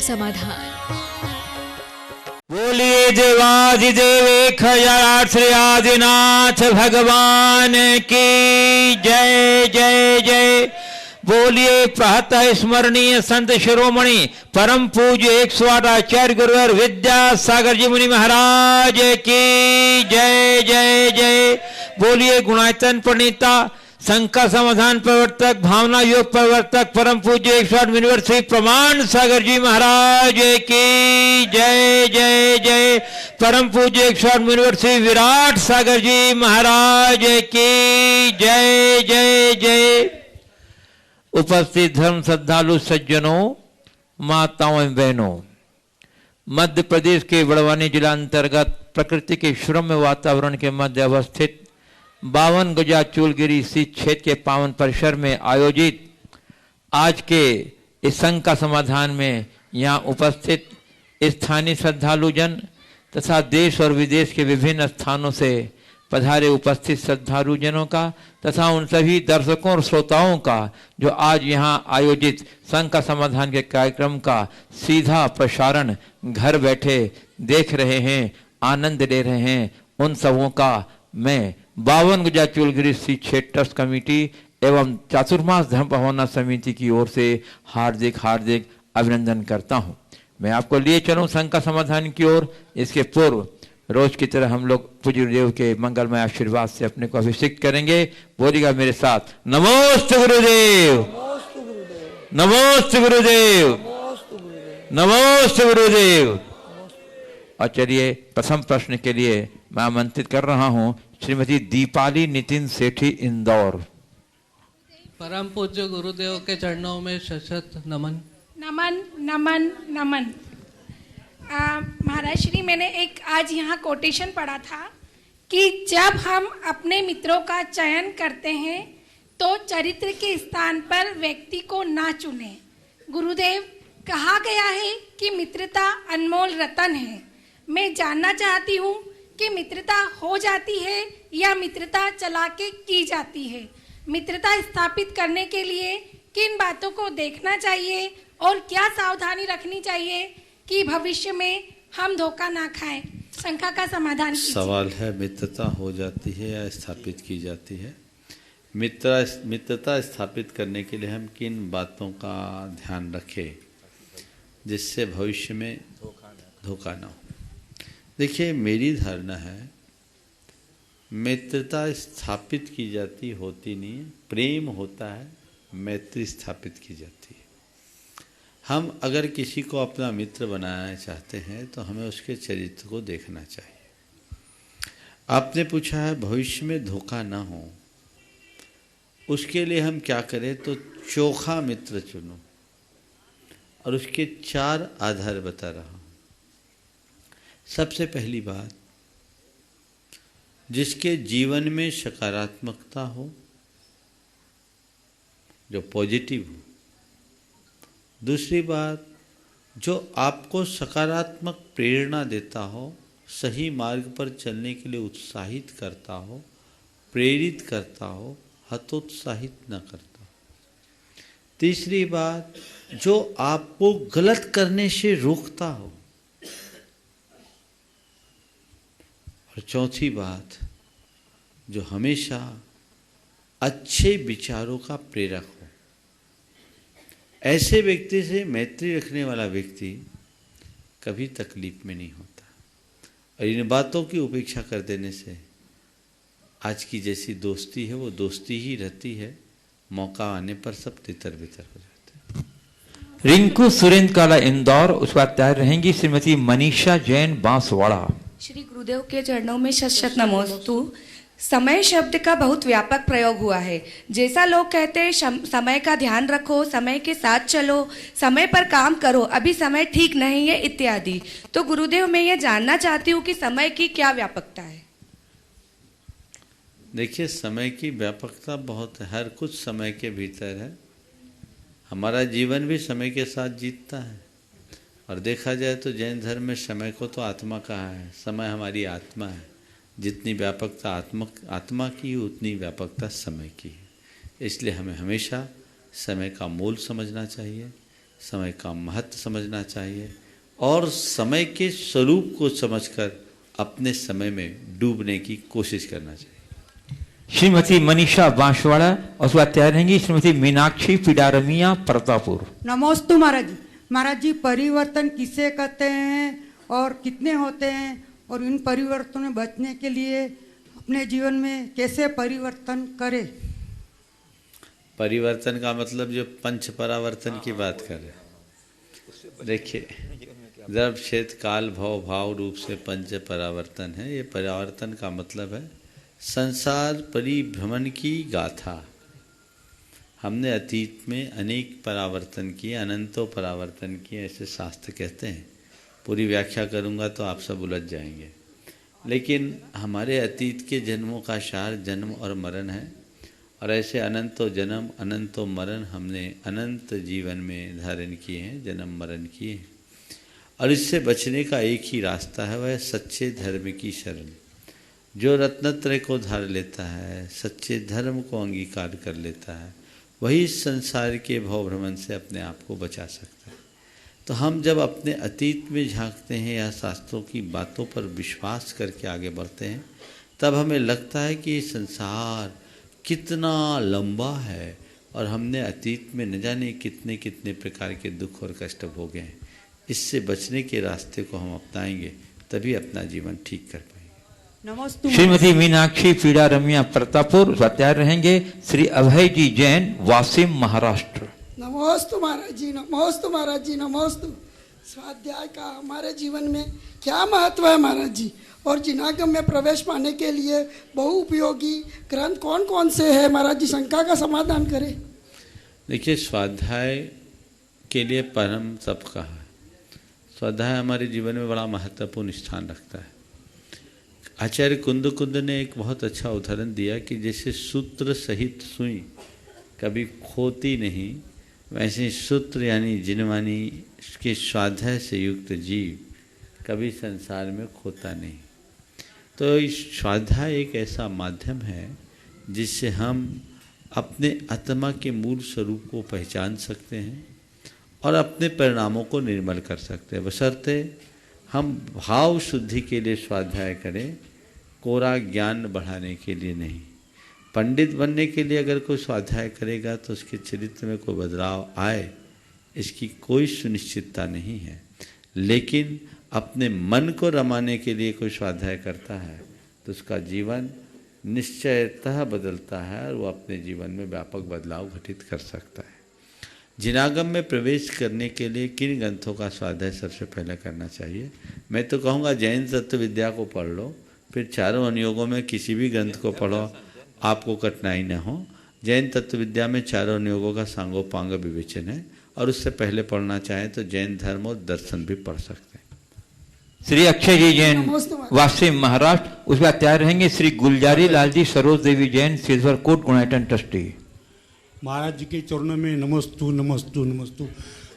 समाधान। बोलिए देवाधिदेव श्री आदिनाथ भगवान की जय जय जय। बोलिए प्रातः स्मरणीय संत शिरोमणि परम पूज्य 108 आचार्य गुरुवर विद्यासागर जी मुनि महाराज की जय जय जय। बोलिए गुणायतन प्रणीता शंका समाधान प्रवर्तक भावना योग प्रवर्तक परम पूज्य 108 मुनिवर श्री प्रमाण सागर जी महाराज की जय जय जय। परम पूज्य 108 मुनिवर श्री विराट सागर जी महाराज की जय जय जय। उपस्थित धर्म श्रद्धालु सज्जनों, माताओं एवं बहनों, मध्य प्रदेश के बड़वानी जिला अंतर्गत प्रकृति के श्रम्य वातावरण के मध्य अवस्थित 52 गजा चूलगिरी इसी क्षेत्र के पावन परिसर में आयोजित आज के इस संघ का समाधान में यहाँ उपस्थित स्थानीय श्रद्धालुजन तथा देश और विदेश के विभिन्न स्थानों से पधारे उपस्थित श्रद्धालुजनों का तथा उन सभी दर्शकों और श्रोताओं का जो आज यहाँ आयोजित संघ का समाधान के कार्यक्रम का सीधा प्रसारण घर बैठे देख रहे हैं, आनंद ले रहे हैं, उन सबों का मैं 52 गजा चूलगिरी श्री क्षेत्र ट्रस्ट कमेटी एवं चातुर्मास धर्म भावना समिति की ओर से हार्दिक हार्दिक अभिनंदन करता हूँ। मैं आपको लिए चलूँ संघ का समाधान की ओर। इसके पूर्व रोज की तरह हम लोग पूज्य गुरुदेव के मंगलमय आशीर्वाद से अपने को अभिषेक करेंगे। बोलिएगा मेरे साथ, नमोस्तु गुरुदेव, नमोस्तु गुरुदेव, नमोस्तु गुरुदेव। और चलिए प्रथम प्रश्न के लिए मैं आमंत्रित कर रहा हूँ श्रीमती दीपाली नितिन सेठी, इंदौर। परम पूज्य गुरुदेव के चरणों में शत नमन। नमन नमन नमन। महाराज श्री, मैंने एक आज यहाँ कोटेशन पढ़ा था कि जब हम अपने मित्रों का चयन करते हैं तो चरित्र के स्थान पर व्यक्ति को ना चुने। गुरुदेव, कहा गया है कि मित्रता अनमोल रतन है। मैं जानना चाहती हूँ कि मित्रता हो जाती है या मित्रता चला के की जाती है। मित्रता स्थापित करने के लिए किन बातों को देखना चाहिए और क्या सावधानी रखनी चाहिए कि भविष्य में हम धोखा ना खाएं। शंका का समाधान कीजिए। सवाल है, मित्रता हो जाती है या स्थापित की जाती है। मित्रता स्थापित करने के लिए हम किन बातों का ध्यान रखें जिससे भविष्य में धोखा ना हो। देखिए, मेरी धारणा है मित्रता स्थापित की जाती होती नहीं है, प्रेम होता है, मैत्री स्थापित की जाती है। हम अगर किसी को अपना मित्र बनाना चाहते हैं तो हमें उसके चरित्र को देखना चाहिए। आपने पूछा है भविष्य में धोखा ना हो, उसके लिए हम क्या करें, तो चोखा मित्र चुनो और उसके 4 आधार बता रहा हूँ। सबसे पहली बात, जिसके जीवन में सकारात्मकता हो, जो पॉजिटिव हो। दूसरी बात, जो आपको सकारात्मक प्रेरणा देता हो, सही मार्ग पर चलने के लिए उत्साहित करता हो, प्रेरित करता हो, हतोत्साहित न करता हो। तीसरी बात, जो आपको गलत करने से रोकता हो। और चौथी बात, जो हमेशा अच्छे विचारों का प्रेरक हो। ऐसे व्यक्ति से मैत्री रखने वाला व्यक्ति कभी तकलीफ में नहीं होता। और इन बातों की उपेक्षा कर देने से आज की जैसी दोस्ती है वो दोस्ती ही रहती है, मौका आने पर सब तितर बितर हो जाते हैं। रिंकू सुरेंद्र काला, इंदौर। उस बाद तैयार रहेंगी श्रीमती मनीषा जैन, बांसवाड़ा। श्री गुरुदेव के चरणों में शत नमोस्तु। समय शब्द का बहुत व्यापक प्रयोग हुआ है। जैसा लोग कहते हैं समय का ध्यान रखो, समय के साथ चलो, समय पर काम करो, अभी समय ठीक नहीं है इत्यादि। तो गुरुदेव, मैं ये जानना चाहती हूँ कि समय की क्या व्यापकता है। देखिए, समय की व्यापकता बहुत है, हर कुछ समय के भीतर है। हमारा जीवन भी समय के साथ जीतता है। और देखा जाए तो जैन धर्म में समय को तो आत्मा कहा है। समय हमारी आत्मा है। जितनी व्यापकता आत्मा की है उतनी व्यापकता समय की है। इसलिए हमें हमेशा समय का मोल समझना चाहिए, समय का महत्व समझना चाहिए और समय के स्वरूप को समझकर अपने समय में डूबने की कोशिश करना चाहिए। श्रीमती मनीषा बांसवाड़ा और उसके बाद तैयार रहेंगी श्रीमती मीनाक्षी पिडारमिया प्रतापुर। नमोस्तु महाराज जी। महाराज जी, परिवर्तन किसे कहते हैं और कितने होते हैं और इन परिवर्तनों में बचने के लिए अपने जीवन में कैसे परिवर्तन करें? परिवर्तन का मतलब जो पंच परावर्तन की बात कर रहे हैं। देखिए, द्रव्य क्षेत्र काल भव भाव रूप से पंच परावर्तन है। ये परावर्तन का मतलब है संसार परिभ्रमण की गाथा। हमने अतीत में अनेक परावर्तन किए, अनंतों परावर्तन किए, ऐसे शास्त्र कहते हैं। पूरी व्याख्या करूंगा तो आप सब उलझ जाएंगे, लेकिन हमारे अतीत के जन्मों का सार जन्म और मरण है और ऐसे अनंतों जन्म अनंतों मरण हमने अनंत जीवन में धारण किए हैं, जन्म मरण किए हैं। और इससे बचने का एक ही रास्ता है, वह सच्चे धर्म की शरण। जो रत्नत्रय को धार लेता है, सच्चे धर्म को अंगीकार कर लेता है, वही इस संसार के भवभ्रमण से अपने आप को बचा सकता है। तो हम जब अपने अतीत में झांकते हैं या शास्त्रों की बातों पर विश्वास करके आगे बढ़ते हैं, तब हमें लगता है कि संसार कितना लंबा है और हमने अतीत में न जाने कितने कितने प्रकार के दुख और कष्ट भोगे हैं। इससे बचने के रास्ते को हम अपनाएंगे, तभी अपना जीवन ठीक कर पाएंगे। नमोस्तु। श्रीमती मीनाक्षी पिडारमिया प्रतापुर तैयार रहेंगे श्री अभय जी जैन वासिम महाराष्ट्र। नमोस्तु महाराज जी, नमोस्तु महाराज जी, नमोस्तु। स्वाध्याय का हमारे जीवन में क्या महत्व है महाराज जी, और जिनागम में प्रवेश पाने के लिए बहुउपयोगी ग्रंथ कौन कौन से हैं महाराज जी? शंका का समाधान करें। देखिए, स्वाध्याय के लिए परम तप कहा है। स्वाध्याय हमारे जीवन में बड़ा महत्वपूर्ण स्थान रखता है। आचार्य कुंद ने एक बहुत अच्छा उदाहरण दिया कि जैसे सूत्र सहित सुई कभी खोती नहीं, वैसे सूत्र यानी जिनवानी के स्वाध्याय से युक्त जीव कभी संसार में खोता नहीं। तो इस स्वाध्याय एक ऐसा माध्यम है जिससे हम अपने आत्मा के मूल स्वरूप को पहचान सकते हैं और अपने परिणामों को निर्मल कर सकते हैं, बशर्ते हम भाव शुद्धि के लिए स्वाध्याय करें, कोरा ज्ञान बढ़ाने के लिए नहीं। पंडित बनने के लिए अगर कोई स्वाध्याय करेगा तो उसके चरित्र में कोई बदलाव आए, इसकी कोई सुनिश्चितता नहीं है। लेकिन अपने मन को रमाने के लिए कोई स्वाध्याय करता है तो उसका जीवन निश्चयतः बदलता है और वो अपने जीवन में व्यापक बदलाव घटित कर सकता है। जिनागम में प्रवेश करने के लिए किन ग्रंथों का स्वाध्याय सबसे पहले करना चाहिए? मैं तो कहूँगा जैन तत्व विद्या को पढ़ लो, फिर चारों अनुयोगों में किसी भी ग्रंथ को पढ़ो, आपको कठिनाई न हो। जैन तत्व विद्या में चारों अनुयोगों का सांगोपांग विवेचन है और उससे पहले पढ़ना चाहें तो जैन धर्म और दर्शन भी पढ़ सकते हैं। श्री अक्षय जी जैन वासिम महाराष्ट्र, उसके बाद तैयार रहेंगे Shri Gulzari Lal ji Saroj Devi Jain silver coat Gunayatan trustee. महाराज जी के चरणों में नमस्तु नमस्तु नमस्तु।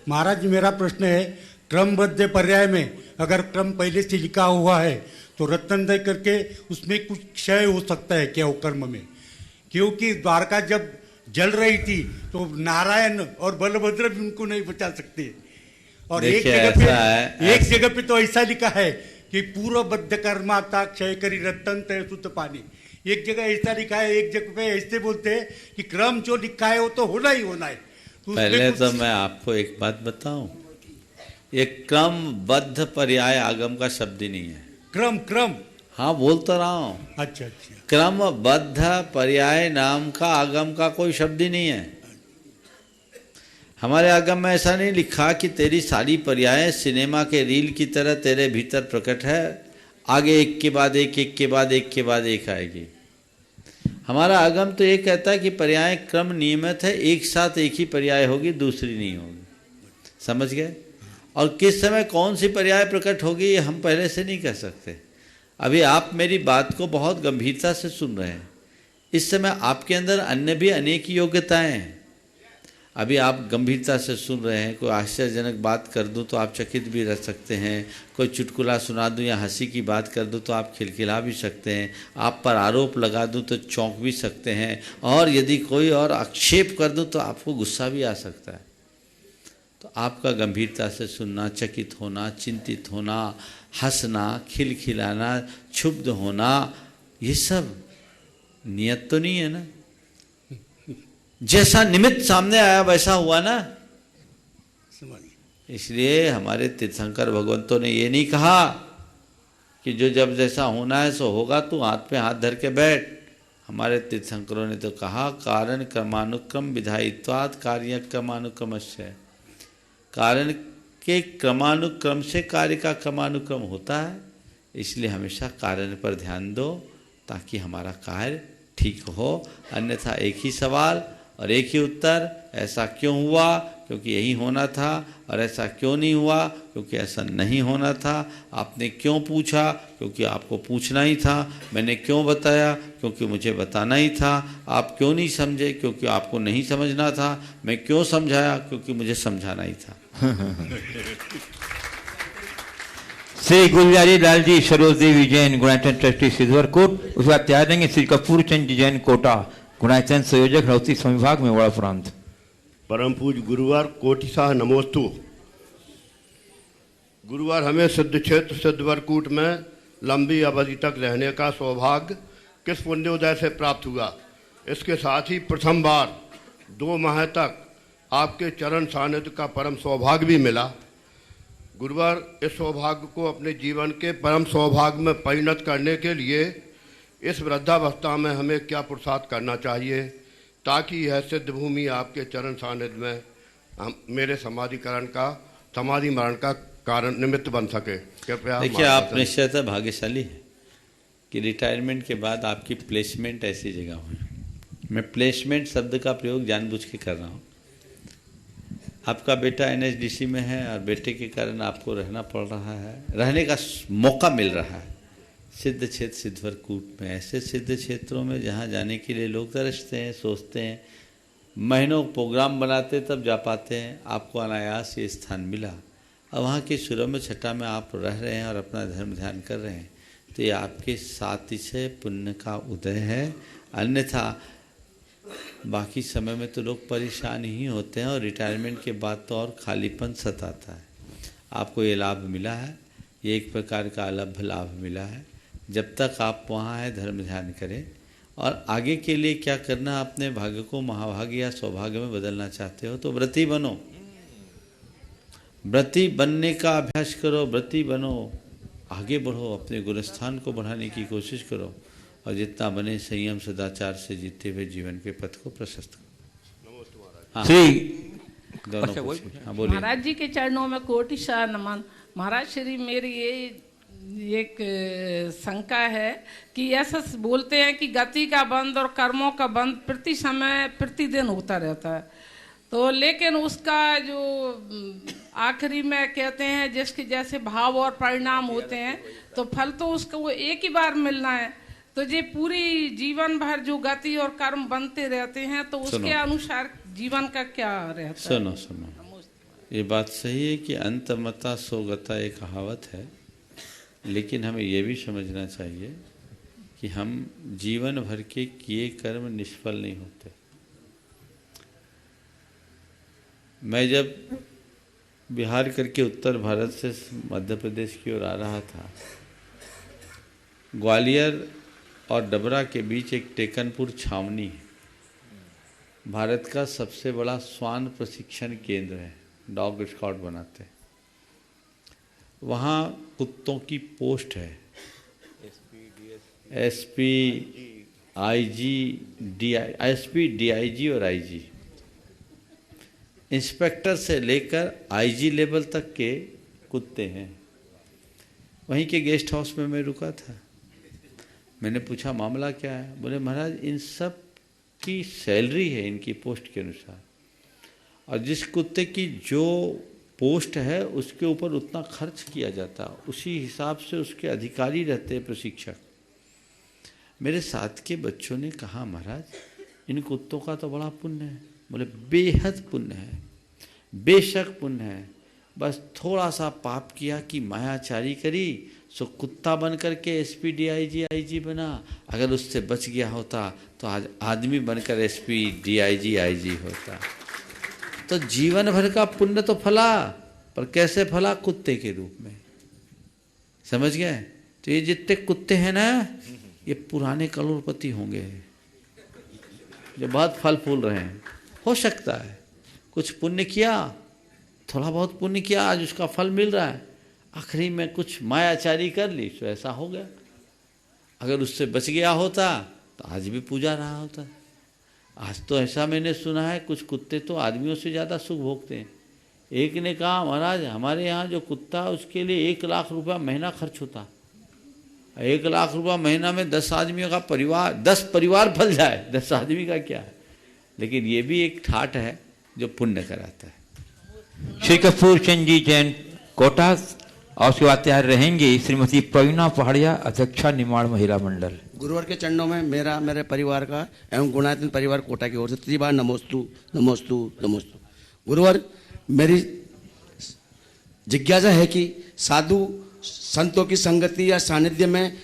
महाराज जी, मेरा प्रश्न है, क्रमबद्ध पर्याय में अगर क्रम पहले से लिखा हुआ है तो रत्नदय करके उसमें कुछ क्षय हो सकता है क्या वो कर्म में? क्योंकि द्वारका जब जल रही थी तो नारायण और बलभद्र भी उनको नहीं बचा सकते। और एक जगह पे तो ऐसा लिखा है कि पूर्वबद्ध कर्माता क्षय करी रत्न तय सुत पानी। एक जगह ऐसा लिखा है, एक जगह पे ऐसे बोलते हैं कि क्रम जो लिखा है वो तो होना ही होना है। तो पहले तो मैं आपको एक बात बताऊं, ये क्रमबद्ध पर्याय आगम का शब्द ही नहीं है। क्रम हाँ, बोल तो रहा हूँ। अच्छा। क्रमबद्ध पर्याय नाम का आगम का कोई शब्द ही नहीं है। हमारे आगम में ऐसा नहीं लिखा कि तेरी सारी पर्याय सिनेमा के रील की तरह तेरे भीतर प्रकट है, आगे एक के बाद एक, एक के बाद एक के बाद एक आएगी। हमारा आगम तो ये कहता है कि पर्याय क्रम नियमित है, एक साथ एक ही पर्याय होगी, दूसरी नहीं होगी। समझ गए? और किस समय कौन सी पर्याय प्रकट होगी ये हम पहले से नहीं कह सकते। अभी आप मेरी बात को बहुत गंभीरता से सुन रहे हैं। इस समय आपके अंदर अन्य भी अनेक योग्यताएं हैं। अभी आप गंभीरता से सुन रहे हैं, कोई आश्चर्यजनक बात कर दूं तो आप चकित भी रह सकते हैं, कोई चुटकुला सुना दूं या हंसी की बात कर दूं तो आप खिलखिला भी सकते हैं, आप पर आरोप लगा दूं तो चौंक भी सकते हैं, और यदि कोई और आक्षेप कर दूं तो आपको गुस्सा भी आ सकता है। तो आपका गंभीरता से सुनना, चकित होना, चिंतित होना, हंसना, खिलखिलाना, क्षुब्ध होना, ये सब नियत तो नहीं है ना। जैसा निमित्त सामने आया वैसा हुआ ना। इसलिए हमारे तीर्थंकर भगवंतों ने ये नहीं कहा कि जो जब जैसा होना है सो होगा, तू हाथ पे हाथ धर के बैठ। हमारे तीर्थंकरों ने तो कहा कारण क्रमानुक्रम विधायित्वात् कार्य क्रमानुक्रमस्य। कारण के क्रमानुक्रम से कार्य का क्रमानुक्रम होता है। इसलिए हमेशा कारण पर ध्यान दो ताकि हमारा कार्य ठीक हो। अन्यथा एक ही सवाल और एक ही उत्तर, ऐसा क्यों हुआ, क्योंकि यही होना था, और ऐसा क्यों नहीं हुआ, क्योंकि ऐसा नहीं होना था। आपने क्यों पूछा, क्योंकि आपको पूछना ही था। मैंने क्यों बताया, क्योंकि मुझे बताना ही था। आप क्यों नहीं समझे, क्योंकि आपको नहीं समझना था। मैं क्यों समझाया, क्योंकि मुझे समझाना ही था। श्री गुलजारी लाल जी सरोज देवी जैन गुणायतन ट्रस्टी सिद्धवरकोट। उसके बाद तैयार देंगे श्री कपूर चंद जैन कोटा गुणायतन संयोजक रौती संविभाग में बड़ा प्रांत। परम पूज गुरुवार कोटि शाह नमोस्तु। गुरुवार हमें सिद्ध क्षेत्र सिद्धवरकूट में लंबी अवधि तक रहने का सौभाग्य किस पुण्योदय से प्राप्त हुआ। इसके साथ ही प्रथम बार 2 माह तक आपके चरण सानिध्य का परम सौभाग्य भी मिला। गुरुवार इस सौभाग्य को अपने जीवन के परम सौभाग्य में परिणत करने के लिए इस वृद्धावस्था में हमें क्या पुरुषार्थ करना चाहिए ताकि यह सिद्ध भूमि आपके चरण सानिध्य में मेरे समाधि मरण का कारण निमित्त बन सके। कृपया देखिए, आप निश्चयतः भाग्यशाली है कि रिटायरमेंट के बाद आपकी प्लेसमेंट ऐसी जगह हुई। मैं प्लेसमेंट शब्द का प्रयोग जानबूझ के कर रहा हूँ। आपका बेटा NSDC में है और बेटे के कारण आपको रहना पड़ रहा है, रहने का मौका मिल रहा है सिद्ध क्षेत्र सिद्धवरकूट में। ऐसे सिद्ध क्षेत्रों में जहाँ जाने के लिए लोग तरसते हैं, सोचते हैं, महीनों प्रोग्राम बनाते तब जा पाते हैं। आपको अनायास ये स्थान मिला और वहाँ के सुरम्य में छटा में आप रह रहे हैं और अपना धर्म ध्यान कर रहे हैं, तो ये आपके सातिशय पुण्य का उदय है। अन्यथा बाकी समय में तो लोग परेशान ही होते हैं और रिटायरमेंट के बाद तो और खालीपन सताता है। आपको ये लाभ मिला है, ये एक प्रकार का अलभ लाभ मिला है। जब तक आप वहाँ हैं धर्म ध्यान करें और आगे के लिए क्या करना, अपने भाग्य को महाभाग्य या सौभाग्य में बदलना चाहते हो तो व्रती बनो, व्रती बनने का अभ्यास करो, व्रती बनो, आगे बढ़ो, अपने गुणस्थान को बढ़ाने की कोशिश करो और जितना बने संयम सदाचार से जीते हुए जीवन के पथ को प्रशस्त करो। हाँ, बोलिए। महाराज जी के चरणों में कोटि शाह नमन। महाराज श्री, मेरी ये एक शंका है कि ऐसा बोलते हैं कि गति का बंद और कर्मों का बंद प्रति समय प्रतिदिन होता रहता है, तो लेकिन उसका जो आखिरी में कहते हैं जिसके जैसे भाव और परिणाम होते हैं तो फल तो उसको वो एक ही बार मिलना है, तो ये पूरी जीवन भर जो गति और कर्म बनते रहते हैं तो उसके अनुसार जीवन का क्या रहता है? सुनो, ये बात सही है कि अंतमता सोगता एक कहावत है, लेकिन हमें ये भी समझना चाहिए कि हम जीवन भर के किए कर्म निष्फल नहीं होते। मैं जब बिहार करके उत्तर भारत से मध्य प्रदेश की ओर आ रहा था, ग्वालियर और डबरा के बीच एक टेकनपुर छावनी है, भारत का सबसे बड़ा श्वान प्रशिक्षण केंद्र है, डॉग स्काउट बनाते हैं। वहाँ कुत्तों की पोस्ट है, SP, DIG और IG। इंस्पेक्टर से लेकर IG लेवल तक के कुत्ते हैं। वहीं के गेस्ट हाउस में मैं रुका था। मैंने पूछा मामला क्या है? बोले महाराज इन सब की सैलरी है इनकी पोस्ट के अनुसार, और जिस कुत्ते की जो पोस्ट है उसके ऊपर उतना खर्च किया जाता, उसी हिसाब से उसके अधिकारी रहते हैं प्रशिक्षक। मेरे साथ के बच्चों ने कहा महाराज इन कुत्तों का तो बड़ा पुण्य है। बोले बेहद पुण्य है, बेशक पुण्य है, बस थोड़ा सा पाप किया कि मायाचारी करी सो कुत्ता बन करके SP DIG IG बना। अगर उससे बच गया होता तो आज आदमी बनकर SP DIG IG होता। तो जीवन भर का पुण्य तो फला, पर कैसे फला? कुत्ते के रूप में। समझ गए? तो ये जितने कुत्ते हैं ना, ये पुराने करोड़पति होंगे जो बहुत फल फूल रहे हैं। हो सकता है कुछ पुण्य किया, थोड़ा बहुत पुण्य किया, आज उसका फल मिल रहा है, आखिरी में कुछ मायाचारी कर ली तो ऐसा हो गया। अगर उससे बच गया होता तो आज भी पूजा रहा होता। आज तो ऐसा मैंने सुना है, कुछ कुत्ते तो आदमियों से ज़्यादा सुख भोगते हैं। एक ने कहा, महाराज हमारे यहाँ जो कुत्ता है उसके लिए 1 लाख रुपया महीना खर्च होता। 1 लाख रुपया महीना में 10 आदमियों का परिवार, 10 परिवार पल जाए। 10 आदमी का क्या है, लेकिन ये भी एक ठाट है जो पुण्य कराता है। श्री कपूर चंद जी जैन कोटा और उसके बाद तैयार रहेंगी श्रीमती प्रवीणा पहाड़िया, अध्यक्षा निमाड़ महिला मंडल। गुरुवर के चरणों में मेरे परिवार का एवं गुणातीत परिवार कोटा की ओर से 3 बार नमोस्तु नमोस्तु नमोस्तु। गुरुवर, मेरी जिज्ञासा है कि साधु संतों की संगति या सानिध्य में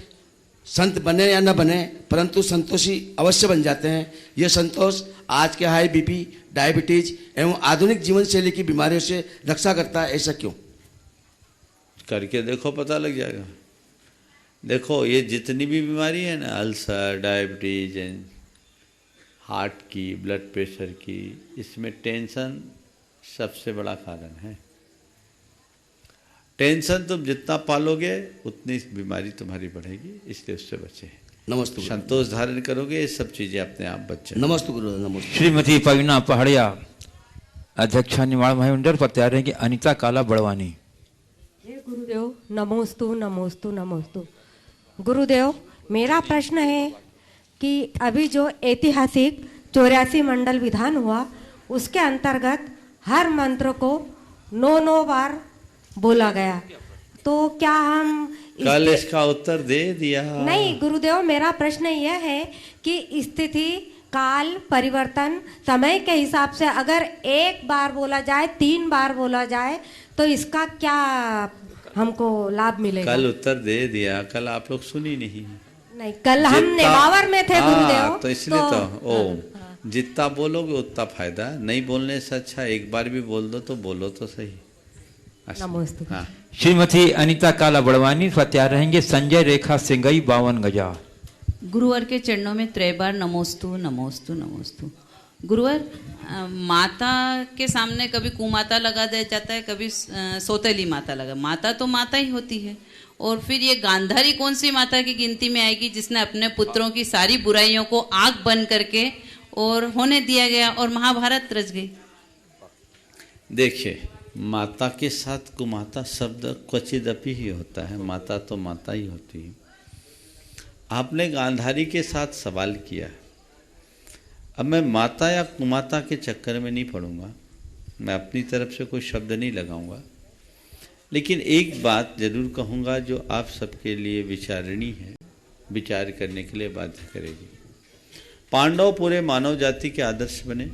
संत बने या न बने, परंतु संतोषी अवश्य बन जाते हैं। यह संतोष आज के हाई बीपी, डायबिटीज एवं आधुनिक जीवन शैली की बीमारियों से रक्षा करता है, ऐसा क्यों? करके देखो, पता लग जाएगा। देखो, ये जितनी भी बीमारी है ना, अल्सर, डायबिटीज, हार्ट की, ब्लड प्रेशर की, इसमें टेंशन सबसे बड़ा कारण है। टेंशन तुम जितना पालोगे उतनी बीमारी तुम्हारी बढ़ेगी, इसलिए उससे बचे। नमस्ते। संतोष धारण करोगे, ये सब चीजें अपने आप बचे। नमस्ते गुरु। नमस्ते। श्रीमती प्रवीणा पहाड़िया, अध्यक्षा निमाड़ महिला मंडल पर तैयार रहेंगी अनीता काला बड़वानी। हे गुरुदेव, नमोस्तु नमोस्तु नमोस्तु। गुरुदेव, मेरा प्रश्न है कि अभी जो ऐतिहासिक 84 मंडल विधान हुआ, उसके अंतर्गत हर मंत्र को 9 बार बोला गया, तो क्या हम कल इसका उत्तर दे दिया? नहीं गुरुदेव, मेरा प्रश्न यह है कि स्थिति, काल, परिवर्तन, समय के हिसाब से अगर 1 बार बोला जाए, 3 बार बोला जाए, तो इसका क्या हमको लाभ मिलेगा? कल उत्तर दे दिया, कल आप लोग सुनी नहीं। नहीं, कल हम नेवावर में थे गुरुदेव, तो इसलिए तो जितना बोलोगे उतना फायदा। नहीं बोलने से अच्छा 1 बार भी बोल दो, तो बोलो तो सही। नमस्ते। हाँ। श्रीमती अनीता काला बड़वानी पर तैयार रहेंगे संजय रेखा सिंगई, 52 गजा। गुरुवर के चरणों में 3 बार नमोस्तु नमोस्तु नमोस्तु। गुरुवर, माता के सामने कभी कुमाता लगा दिया जाता है, कभी सौतेली माता लगा। माता तो माता ही होती है, और फिर ये गांधारी कौन सी माता की गिनती में आएगी जिसने अपने पुत्रों की सारी बुराइयों को आग बंद करके और होने दिया गया और महाभारत रच गई? देखिए, माता के साथ कुमाता शब्द क्वचिदपि ही होता है, माता तो माता ही होती है। आपने गांधारी के साथ सवाल किया। अब मैं माता या कुमाता के चक्कर में नहीं पड़ूंगा, मैं अपनी तरफ से कोई शब्द नहीं लगाऊंगा, लेकिन एक बात जरूर कहूंगा जो आप सबके लिए विचारणीय है, विचार करने के लिए बाध्य करेगी। पांडव पूरे मानव जाति के आदर्श बने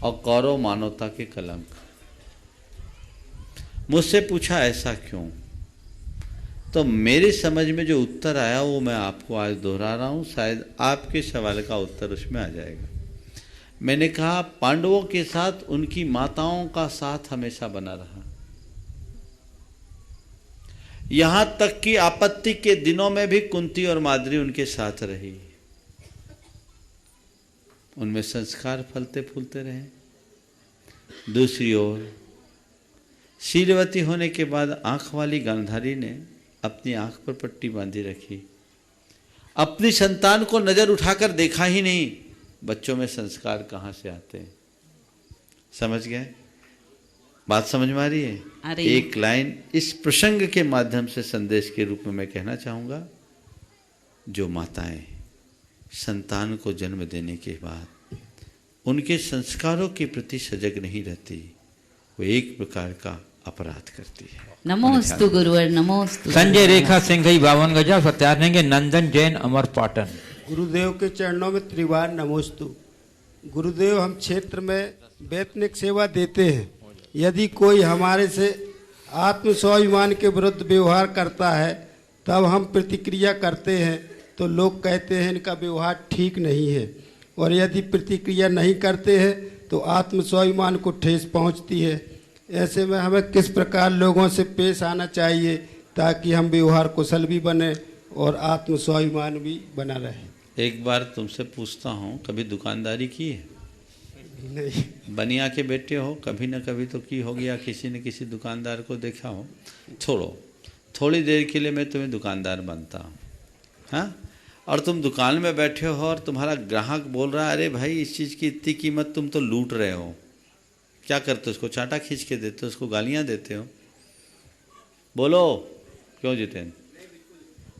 और कौरव मानवता के कलंक। मुझसे पूछा ऐसा क्यों, तो मेरे समझ में जो उत्तर आया वो मैं आपको आज दोहरा रहा हूँ, शायद आपके सवाल का उत्तर उसमें आ जाएगा। मैंने कहा पांडवों के साथ उनकी माताओं का साथ हमेशा बना रहा, यहां तक कि आपत्ति के दिनों में भी कुंती और माद्री उनके साथ रही, उनमें संस्कार फलते फूलते रहे। दूसरी ओर शीलवती होने के बाद आंख वाली गांधारी ने अपनी आंख पर पट्टी बांधी रखी, अपनी संतान को नजर उठाकर देखा ही नहीं, बच्चों में संस्कार कहाँ से आते हैं। समझ गए? बात समझ में आ रही है? एक लाइन इस प्रसंग के माध्यम से संदेश के रूप में मैं कहना चाहूँगा, जो माताएं संतान को जन्म देने के बाद उनके संस्कारों के प्रति सजग नहीं रहती, वो एक प्रकार का अपराध करती है। नमोस्तु गुरुवर, नमोस्तु। संजय रेखा सिंघई, 52 गजा पर तैयार रहेंगे नंदन जैन, अमर पाटन। गुरुदेव के चरणों में त्रिवार नमोस्तु। गुरुदेव, हम क्षेत्र में वैतनिक सेवा देते हैं, यदि कोई हमारे से आत्म स्वाभिमान के विरुद्ध व्यवहार करता है तब हम प्रतिक्रिया करते हैं, तो लोग कहते हैं इनका व्यवहार ठीक नहीं है, और यदि प्रतिक्रिया नहीं करते हैं तो तो आत्म स्वाभिमान को ठेस पहुंचती है। ऐसे में हमें किस प्रकार लोगों से पेश आना चाहिए ताकि हम व्यवहार कुशल भी बने और आत्म स्वाभिमान भी बना रहे। एक बार तुमसे पूछता हूँ, कभी दुकानदारी की है? नहीं। बनिया के बेटे हो, कभी न कभी तो की होगी, या किसी न किसी दुकानदार को देखा हो। छोड़ो, थोड़ी देर के लिए मैं तुम्हें दुकानदार बनता हूँ, हाँ? और तुम दुकान में बैठे हो और तुम्हारा ग्राहक बोल रहा है, अरे भाई इस चीज़ की इतनी कीमत, तुम तो लूट रहे हो। क्या करते हो? उसको चाटा खींच के देते हो, उसको गालियाँ देते हो? बोलो क्यों जितेंद्र?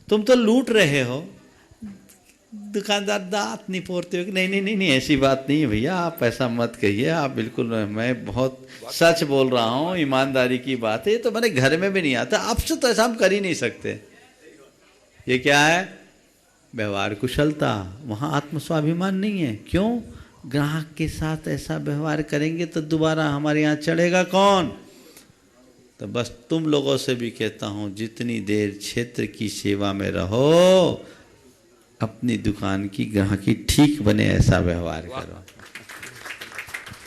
तुम तो लूट रहे हो। दुकानदार दांत नहीं पोड़ते हो कि नहीं नहीं नहीं नहीं ऐसी बात नहीं है भैया, आप ऐसा मत कहिए, आप बिल्कुल, मैं बहुत सच बोल रहा हूँ, ईमानदारी की बात है, ये तो मैंने घर में भी नहीं आता, आपसे तो ऐसा हम कर ही नहीं सकते। ये क्या है? व्यवहार कुशलता। वहाँ आत्म स्वाभिमान नहीं है। क्यों? ग्राहक के साथ ऐसा व्यवहार करेंगे तो दोबारा हमारे यहाँ चढ़ेगा कौन? तो बस तुम लोगों से भी कहता हूँ, जितनी देर क्षेत्र की सेवा में रहो, अपनी दुकान की ग्राहकी ठीक बने ऐसा व्यवहार करो।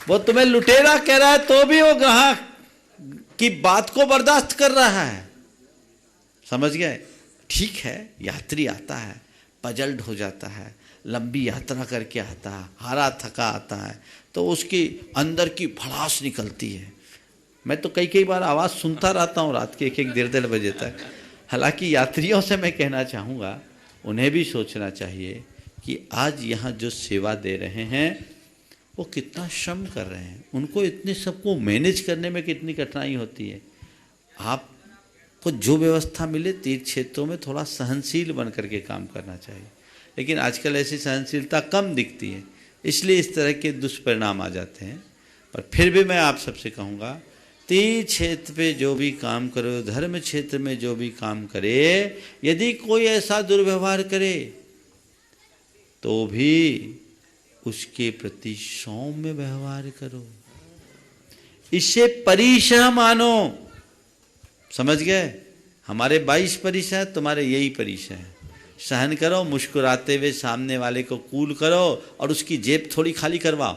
वो तुम्हें लुटेरा कह रहा है तो भी वो ग्राहक की बात को बर्दाश्त कर रहा है। समझ गए? ठीक है, यात्री आता है, पजल्ड हो जाता है, लंबी यात्रा करके आता है, हारा थका आता है, तो उसकी अंदर की भड़ास निकलती है। मैं तो कई कई बार आवाज़ सुनता रहता हूँ रात के 1-1 डेढ़ बजे तक। हालांकि यात्रियों से मैं कहना चाहूँगा, उन्हें भी सोचना चाहिए कि आज यहाँ जो सेवा दे रहे हैं वो कितना श्रम कर रहे हैं, उनको इतने सबको मैनेज करने में कितनी कठिनाई होती है। आपको जो व्यवस्था मिले, तीर्थ क्षेत्रों में थोड़ा सहनशील बन करके काम करना चाहिए, लेकिन आजकल ऐसी सहनशीलता कम दिखती है, इसलिए इस तरह के दुष्परिणाम आ जाते हैं। पर फिर भी मैं आप सबसे कहूँगा, तीर्थ क्षेत्र पे जो भी काम करो, धर्म क्षेत्र में जो भी काम करे, यदि कोई ऐसा दुर्व्यवहार करे तो भी उसके प्रति सौम्य व्यवहार करो, इससे परिसह मानो। समझ गए? हमारे 22 परिसह है, तुम्हारे यही परिसह है। सहन करो, मुस्कुराते हुए सामने वाले को कूल करो और उसकी जेब थोड़ी खाली करवाओ।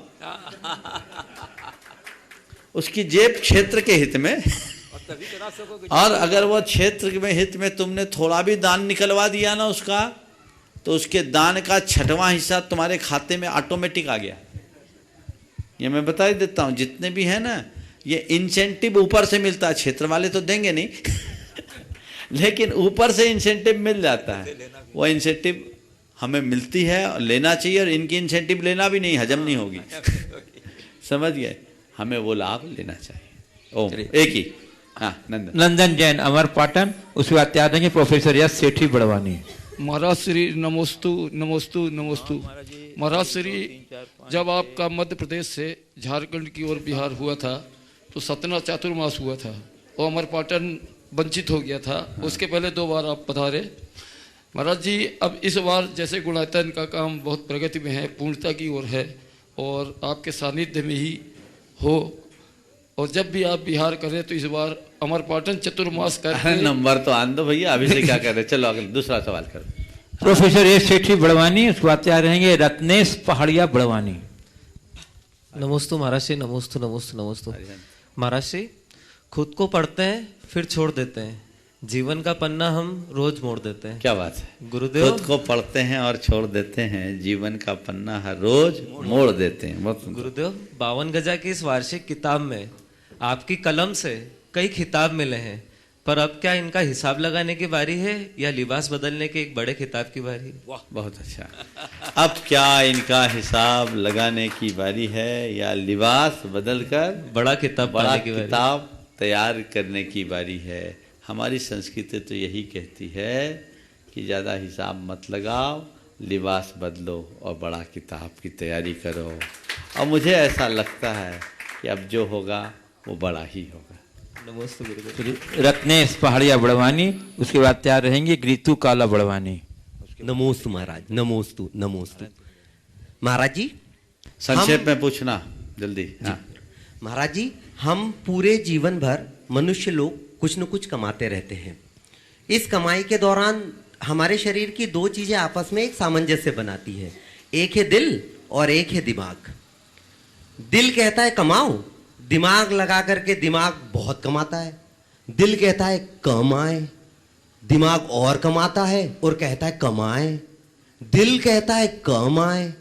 उसकी जेब क्षेत्र के हित में, और अगर वो क्षेत्र में हित में तुमने थोड़ा भी दान निकलवा दिया ना उसका, तो उसके दान का 6वां हिस्सा तुम्हारे खाते में ऑटोमेटिक आ गया। ये मैं बता ही देता हूँ, जितने भी है ना, ये इंसेंटिव ऊपर से मिलता है, क्षेत्र वाले तो देंगे नहीं लेकिन ऊपर से इंसेंटिव मिल जाता है। वो इंसेंटिव हमें मिलती है और लेना चाहिए, और इनकी इंसेंटिव लेना भी नहीं, हजम नहीं होगी समझ गए? हमें वो लाभ लेना चाहिए। ओम एक ही। हाँ, नंदन जैन, अमर पाटन। उसके बाद तैयार रहेंगे प्रोफेसर यश सेठी बड़वानी। महाराज श्री नमोस्तु नमोस्तु नमोस्तु। महाराज श्री, जब आपका मध्य प्रदेश से झारखंड की ओर बिहार हुआ था तो सतना चातुर्मास हुआ था और अमर पाटन वंचित हो गया था। उसके पहले 2 बार आप पधारे। महाराज जी, अब इस बार जैसे गुणायतन का काम बहुत प्रगति में है, पूर्णता की ओर है, और आपके सानिध्य में ही हो, और जब भी आप बिहार करें तो इस बार अमर पाटन चतुर्मास करके नंबर तो आन दो भैया, अभी से क्या कर रहे? चलो अगले दूसरा सवाल करो। प्रोफेसर यश सेठी बड़वानी। उसके बाद तैयार रहेंगे रत्नेश पहाड़िया बड़वानी। नमोस्तु महाराज श्री, नमोस्तु नमोस्तु नमोस्तु। महाराज श्री, खुद को पढ़ते हैं फिर छोड़ देते हैं, जीवन का पन्ना हम रोज मोड़ देते हैं। क्या बात है गुरुदेव? खुद को पढ़ते हैं और छोड़ देते हैं, जीवन का पन्ना हर रोज मोड़ देते हैं। गुरुदेव, 52 गजा की इस वार्षिक किताब में आपकी कलम से कई खिताब मिले हैं, पर अब क्या इनका हिसाब लगाने की बारी है या लिबास बदलने के एक बड़े खिताब की बारी? वाह, बहुत अच्छा। अब क्या इनका हिसाब लगाने की बारी है या लिबास बदलकर बड़ा किताब तैयार करने की बारी है? हमारी संस्कृति तो यही कहती है कि ज़्यादा हिसाब मत लगाओ, लिबास बदलो और बड़ा किताब की तैयारी करो। और मुझे ऐसा लगता है कि अब जो होगा वो बड़ा ही होगा। नमस्ते गुरुदेव। रत्नेश पहाड़िया बड़वानी। उसके बाद तैयार रहेंगे ग्रीतू काला बड़वानी। नमोस्तु महाराज, नमोस्तु नमोस्तु। महाराज जी, संक्षेप में पूछना जल्दी। हाँ। महाराज जी, हम पूरे जीवन भर मनुष्य लोग कुछ न कुछ कमाते रहते हैं। इस कमाई के दौरान हमारे शरीर की 2 चीजें आपस में एक सामंजस्य बनाती है, एक है दिल और एक है दिमाग। दिल कहता है कमाओ, दिमाग लगा करके दिमाग बहुत कमाता है। दिल कहता है कमाए, दिमाग और कमाता है और कहता है कमाए। दिल कहता है कमाए,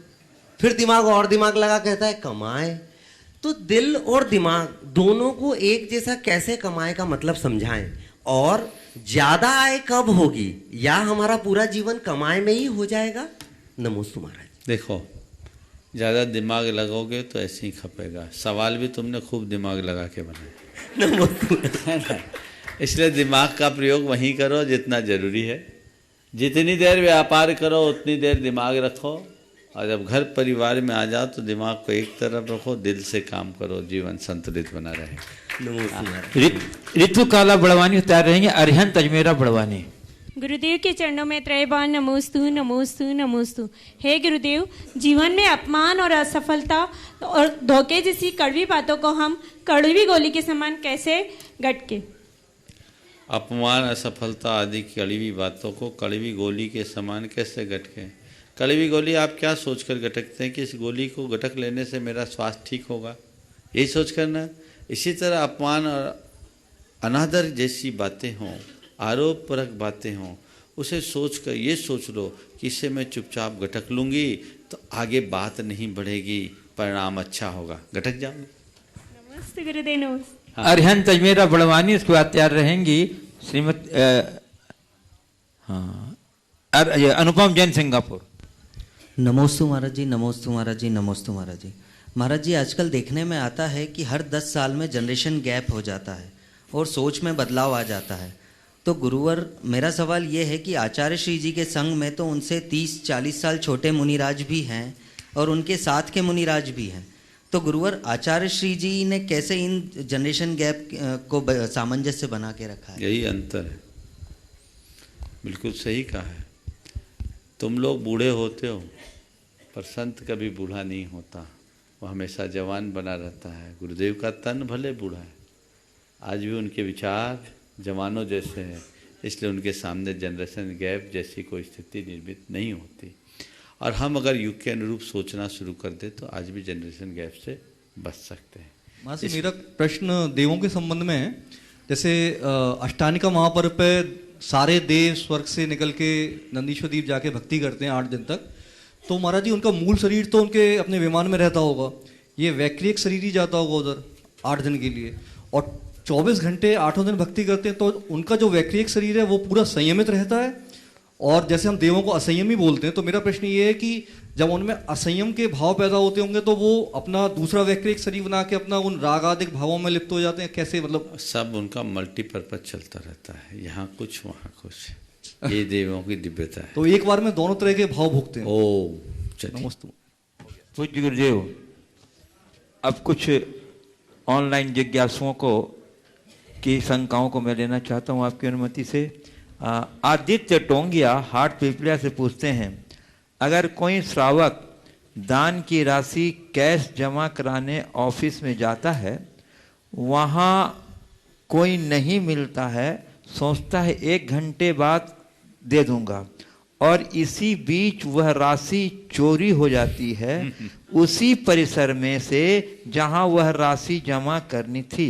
फिर दिमाग और दिमाग लगा कहता है कमाए। तो दिल और दिमाग दोनों को एक जैसा कैसे कमाए का मतलब समझाएं, और ज्यादा आय कब होगी, या हमारा पूरा जीवन कमाए में ही हो जाएगा। नमोस्तु महाराज। देखो, ज़्यादा दिमाग लगाओगे तो ऐसे ही खपेगा। सवाल भी तुमने खूब दिमाग लगा के बनाए, इसलिए दिमाग का प्रयोग वहीं करो जितना जरूरी है। जितनी देर व्यापार करो उतनी देर दिमाग रखो, और जब घर परिवार में आ जाओ तो दिमाग को एक तरफ रखो, दिल से काम करो, जीवन संतुलित बना रहे। ऋतु काला बड़वानी तैयार रहेंगे। अरिहंत अजमेरा बड़वानी। गुरुदेव के चरणों में त्रैबार नमोस्तु नमोस्तु नमोस्तु। हे गुरुदेव, जीवन में अपमान और असफलता और धोखे जैसी कड़वी बातों को हम कड़वी गोली के समान कैसे गटके? अपमान, असफलता आदि कड़वी बातों को कड़वी गोली के समान कैसे गटके? कड़वी गोली आप क्या सोचकर गटकते हैं कि इस गोली को गटक लेने से मेरा स्वास्थ्य ठीक होगा, यही सोच कर ना। इसी तरह अपमान और अनादर जैसी बातें हों, आरोप परक बातें हों, उसे सोच कर ये सोच लो कि इससे मैं चुपचाप गटक लूँगी तो आगे बात नहीं बढ़ेगी, परिणाम अच्छा होगा, गटक जाऊँगी। नमस्ते गुरुदेव, नमस्ते। अरिहंत अजमेरा बड़वानी, उसके बाद तैयार रहेंगी श्रीमती अनुपम जैन सिंगापुर। नमोस्तु महाराज जी, नमोस्तु महाराज जी, नमोस्तु महाराज जी। महाराज जी, आजकल देखने में आता है कि हर 10 साल में जनरेशन गैप हो जाता है और सोच में बदलाव आ जाता है। तो गुरुवर, मेरा सवाल ये है कि आचार्य श्री जी के संग में तो उनसे 30-40 साल छोटे मुनिराज भी हैं और उनके साथ के मुनिराज भी हैं। तो गुरुवर, आचार्य श्री जी ने कैसे इन जनरेशन गैप को सामंजस्य बना के रखा है? यही अंतर है, बिल्कुल सही कहा है। तुम लोग बूढ़े होते हो पर संत कभी बूढ़ा नहीं होता, वो हमेशा जवान बना रहता है। गुरुदेव का तन भले बूढ़ा है, आज भी उनके विचार जवानों जैसे हैं, इसलिए उनके सामने जनरेशन गैप जैसी कोई स्थिति निर्मित नहीं होती। और हम अगर युग के अनुरूप सोचना शुरू कर दें तो आज भी जनरेशन गैप से बच सकते हैं। मासी, मेरा प्रश्न देवों के संबंध में है। जैसे अष्टानिका महापर्व पे सारे देव स्वर्ग से निकल के नंदीश्वर द्वीप जाके भक्ति करते हैं 8 दिन तक। तो महाराज जी, उनका मूल शरीर तो उनके अपने विमान में रहता होगा, ये वैक्रिक शरीर ही जाता होगा उधर 8 दिन के लिए, और 24 घंटे 8 दिन भक्ति करते हैं। तो उनका जो वैक्रिक शरीर है वो पूरा संयमित रहता है, और जैसे हम देवों को असंयमी बोलते हैं, तो मेरा प्रश्न ये है कि जब उनमें असंयम के भाव पैदा होते होंगे तो वो अपना दूसरा वैक्रिक शरीर बना के अपना उन रागादिक भावों में लिप्त हो जाते हैं, कैसे? मतलब सब उनका मल्टीपर्पज चलता रहता है, यहाँ कुछ वहाँ कुछ, ये देवों की दिव्यता है। तो एक बार में दोनों तरह के भाव भुगते हैं। ओ चलिए, पूज्य गुरुदेव, अब कुछ ऑनलाइन जिज्ञासुओं को की शंकाओं को मैं लेना चाहता हूँ आपकी अनुमति से। आदित्य टोंगिया हाट पिपलिया से पूछते हैं, अगर कोई श्रावक दान की राशि कैश जमा कराने ऑफिस में जाता है, वहाँ कोई नहीं मिलता है, सोचता है 1 घंटे बाद दे दूंगा, और इसी बीच वह राशि चोरी हो जाती है उसी परिसर में से जहाँ वह राशि जमा करनी थी,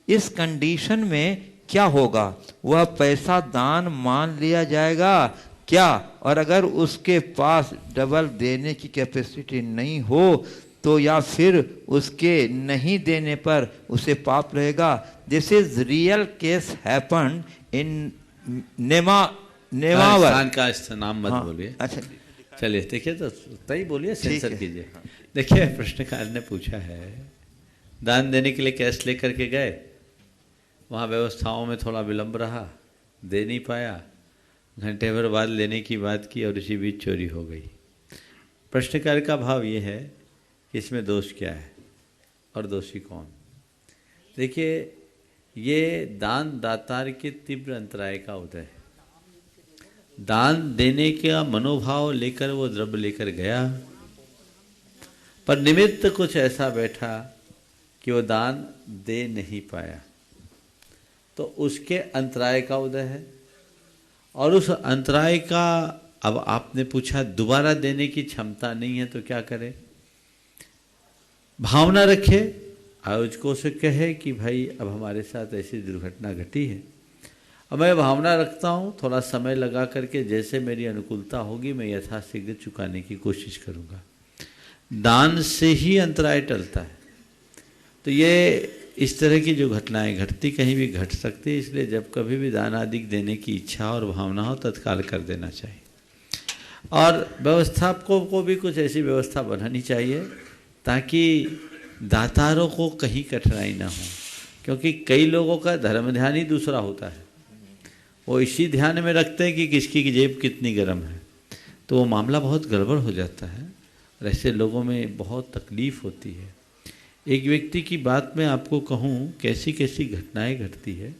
इस कंडीशन में क्या होगा? वह पैसा दान मान लिया जाएगा क्या? और अगर उसके पास डबल देने की कैपेसिटी नहीं हो तो या फिर उसके नहीं देने पर उसे पाप रहेगा? This is real case happen in Nemawar का नाम मत बोलिए। अच्छा चलिए, देखिए तो तय बोलिए, सेंसर कीजिए। देखिए, प्रश्नकार ने पूछा है, दान देने के लिए कैश लेकर के गए, वहाँ व्यवस्थाओं में थोड़ा विलंब रहा, दे नहीं पाया, घंटे भर बाद लेने की बात की और इसी बीच चोरी हो गई। प्रश्नकार का भाव ये है कि इसमें दोष क्या है और दोषी कौन? देखिए, ये दान दातार के तीव्र अंतराय का उदय है। दान देने का मनोभाव लेकर वो द्रव्य लेकर गया, पर निमित्त कुछ ऐसा बैठा कि वो दान दे नहीं पाया, तो उसके अंतराय का उदय है। और उस अंतराय का, अब आपने पूछा दोबारा देने की क्षमता नहीं है तो क्या करें? भावना रखे, आयोजकों से कहे कि भाई अब हमारे साथ ऐसी दुर्घटना घटी है, अब मैं भावना रखता हूँ, थोड़ा समय लगा करके जैसे मेरी अनुकूलता होगी मैं यथाशीघ्र चुकाने की कोशिश करूँगा। दान से ही अंतराय टलता है। तो ये इस तरह की जो घटनाएं घटती कहीं भी घट सकती है, इसलिए जब कभी भी दान आदि देने की इच्छा और भावना हो तत्काल कर देना चाहिए। और व्यवस्थापकों को भी कुछ ऐसी व्यवस्था बनानी चाहिए ताकि दातारों को कहीं कठिनाई ना हो, क्योंकि कई लोगों का धर्म ध्यान ही दूसरा होता है। वो इसी ध्यान में रखते हैं कि किसकी जेब कितनी गर्म है, तो वो मामला बहुत गड़बड़ हो जाता है और ऐसे लोगों में बहुत तकलीफ़ होती है। एक व्यक्ति की बात मैं आपको कहूँ कैसी कैसी घटनाएं घटती है।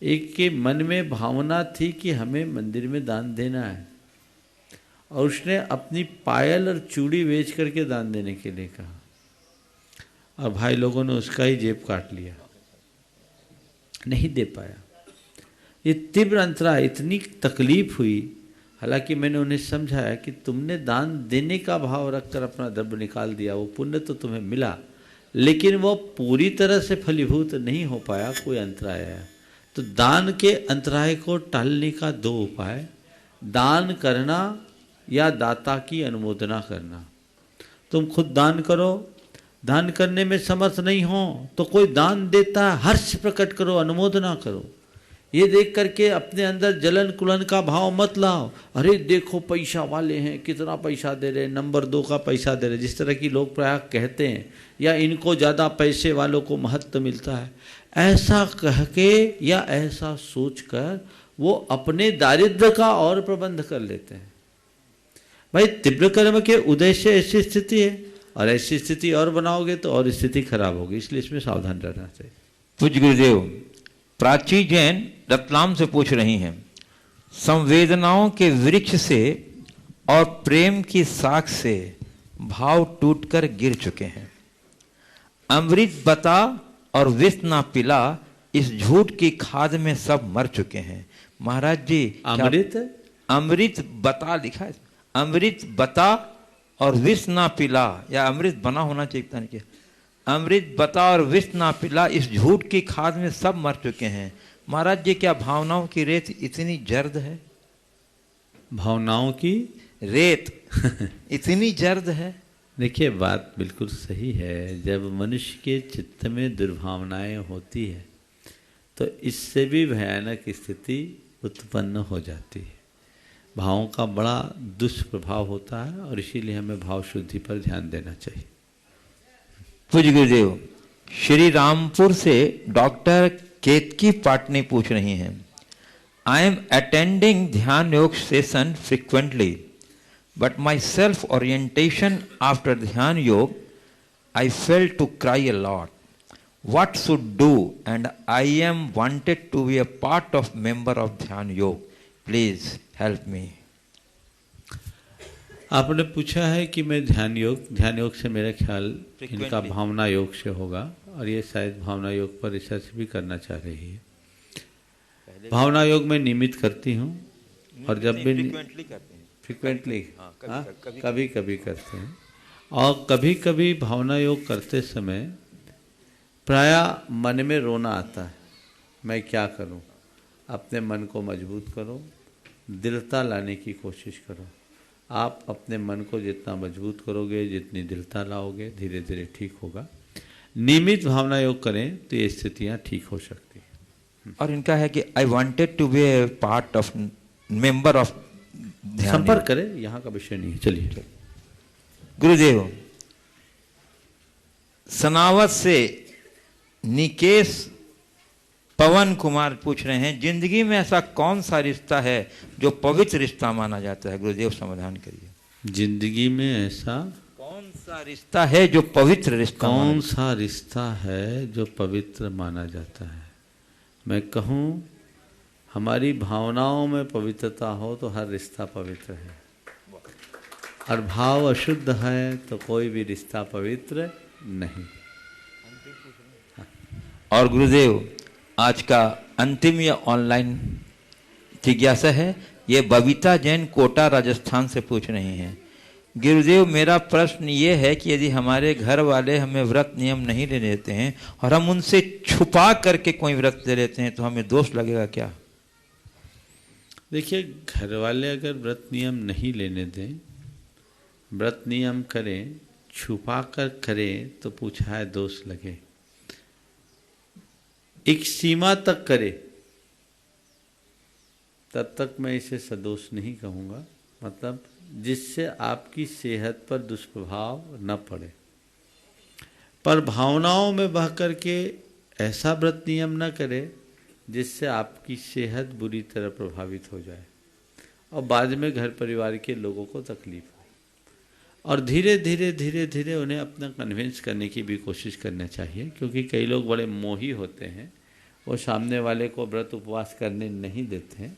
एक के मन में भावना थी कि हमें मंदिर में दान देना है और उसने अपनी पायल और चूड़ी बेच करके दान देने के लिए कहा और भाई लोगों ने उसका ही जेब काट लिया, नहीं दे पाया। ये तीव्र अंतरा, इतनी तकलीफ हुई। हालांकि मैंने उन्हें समझाया कि तुमने दान देने का भाव रखकर अपना द्रव्य निकाल दिया, वो पुण्य तो तुम्हें मिला, लेकिन वो पूरी तरह से फलीभूत नहीं हो पाया, कोई अंतराय आया। तो दान के अंतराय को टालने का दो उपाय, दान करना या दाता की अनुमोदना करना। तुम खुद दान करो, दान करने में समर्थ नहीं हो तो कोई दान देता है हर्ष प्रकट करो, अनुमोदना करो। ये देख करके अपने अंदर जलन कुलन का भाव मत लाओ, अरे देखो पैसा वाले हैं, कितना पैसा दे रहे हैं, नंबर 2 का पैसा दे रहे हैं, जिस तरह की लोग प्रायः कहते हैं, या इनको ज़्यादा पैसे वालों को महत्व मिलता है, ऐसा कह के या ऐसा सोच कर वो अपने दारिद्र्य का और प्रबंध कर लेते हैं। भाई तीव्र कर्म के उदय से ऐसी स्थिति है, और ऐसी स्थिति और बनाओगे तो और स्थिति खराब होगी, इसलिए इसमें सावधान रहना चाहिए। पूज्य गुरुदेव, प्राची जैन रतलाम से पूछ रही हैं, संवेदनाओं के वृक्ष से और प्रेम की साख से भाव टूटकर गिर चुके हैं। अमृत बता और विष ना पिला, इस झूठ की खाद में सब मर चुके हैं। महाराज जी, अमृत बता लिखा है, अमृत बता और विष ना पिला, या अमृत बना होना चाहिए, पता नहीं क्या, अमृत बता और विष ना पिला, इस झूठ की खाद में सब मर चुके हैं। महाराज जी, क्या भावनाओं की रेत इतनी जर्द है? भावनाओं की रेत इतनी जर्द है? देखिए, बात बिल्कुल सही है। जब मनुष्य के चित्त में दुर्भावनाएं होती है तो इससे भी भयानक स्थिति उत्पन्न हो जाती है। भावों का बड़ा दुष्प्रभाव होता है और इसीलिए हमें भाव शुद्धि पर ध्यान देना चाहिए। पूज्य गुरुदेव, श्री रामपुर से डॉक्टर केतकी पाटनी पूछ रही हैं, I am attending dhyan yoga session frequently, but myself orientation after dhyan yoga, I felt to cry a lot. What should do? And I am wanted to be a part of member of ध्यान योग. Please help me. आपने पूछा है कि मैं ध्यान योग से मेरा ख्याल इनका भावना योग से होगा, और ये शायद भावना योग पर रिसर्च भी करना चाह रही है। भावना योग में नियमित करती हूँ, और जब भी फ्रिक्वेंटली कभी कभी करते हैं, और कभी कभी भावना योग करते समय प्रायः मन में रोना आता है, मैं क्या करूं। अपने मन को मजबूत करो, दृढ़ता लाने की कोशिश करो। आप अपने मन को जितना मजबूत करोगे, जितनी दृढ़ता लाओगे, धीरे धीरे ठीक होगा। नियमित भावना योग करें तो ये स्थितियां ठीक हो सकती हैं। और इनका है कि I wanted to be a part of member of dhyan. संपर्क करें, यहाँ का विषय नहीं है। चलिए। गुरुदेव, सनावत से निकेश पवन कुमार पूछ रहे हैं, जिंदगी में ऐसा कौन सा रिश्ता है जो पवित्र रिश्ता माना जाता है? गुरुदेव समाधान करिए। जिंदगी में ऐसा कौन सा रिश्ता है जो पवित्र रिश्ता? कौन सा रिश्ता है जो पवित्र माना जाता है? मैं कहूँ, हमारी भावनाओं में पवित्रता हो तो हर रिश्ता पवित्र है, और भाव अशुद्ध है तो कोई भी रिश्ता पवित्र नहीं। और गुरुदेव, आज का अंतिम या ऑनलाइन जिज्ञासा है, ये बबीता जैन कोटा राजस्थान से पूछ रही हैं गुरुदेव मेरा प्रश्न ये है कि यदि हमारे घर वाले हमें व्रत नियम नहीं लेने देते हैं और हम उनसे छुपा करके कोई व्रत ले लेते हैं तो हमें दोष लगेगा क्या? देखिए, घर वाले अगर व्रत नियम नहीं लेने दें, व्रत नियम करें, छुपा कर करें, तो पूछा है दोष लगे। एक सीमा तक करे तब तक मैं इसे सदोष नहीं कहूँगा, मतलब जिससे आपकी सेहत पर दुष्प्रभाव न पड़े। पर भावनाओं में बह करके ऐसा व्रत नियम न करे जिससे आपकी सेहत बुरी तरह प्रभावित हो जाए और बाद में घर परिवार के लोगों को तकलीफ हो। और धीरे धीरे धीरे धीरे उन्हें अपना कन्विंस करने की भी कोशिश करना चाहिए, क्योंकि कई लोग बड़े मोही होते हैं, वो सामने वाले को व्रत उपवास करने नहीं देते हैं।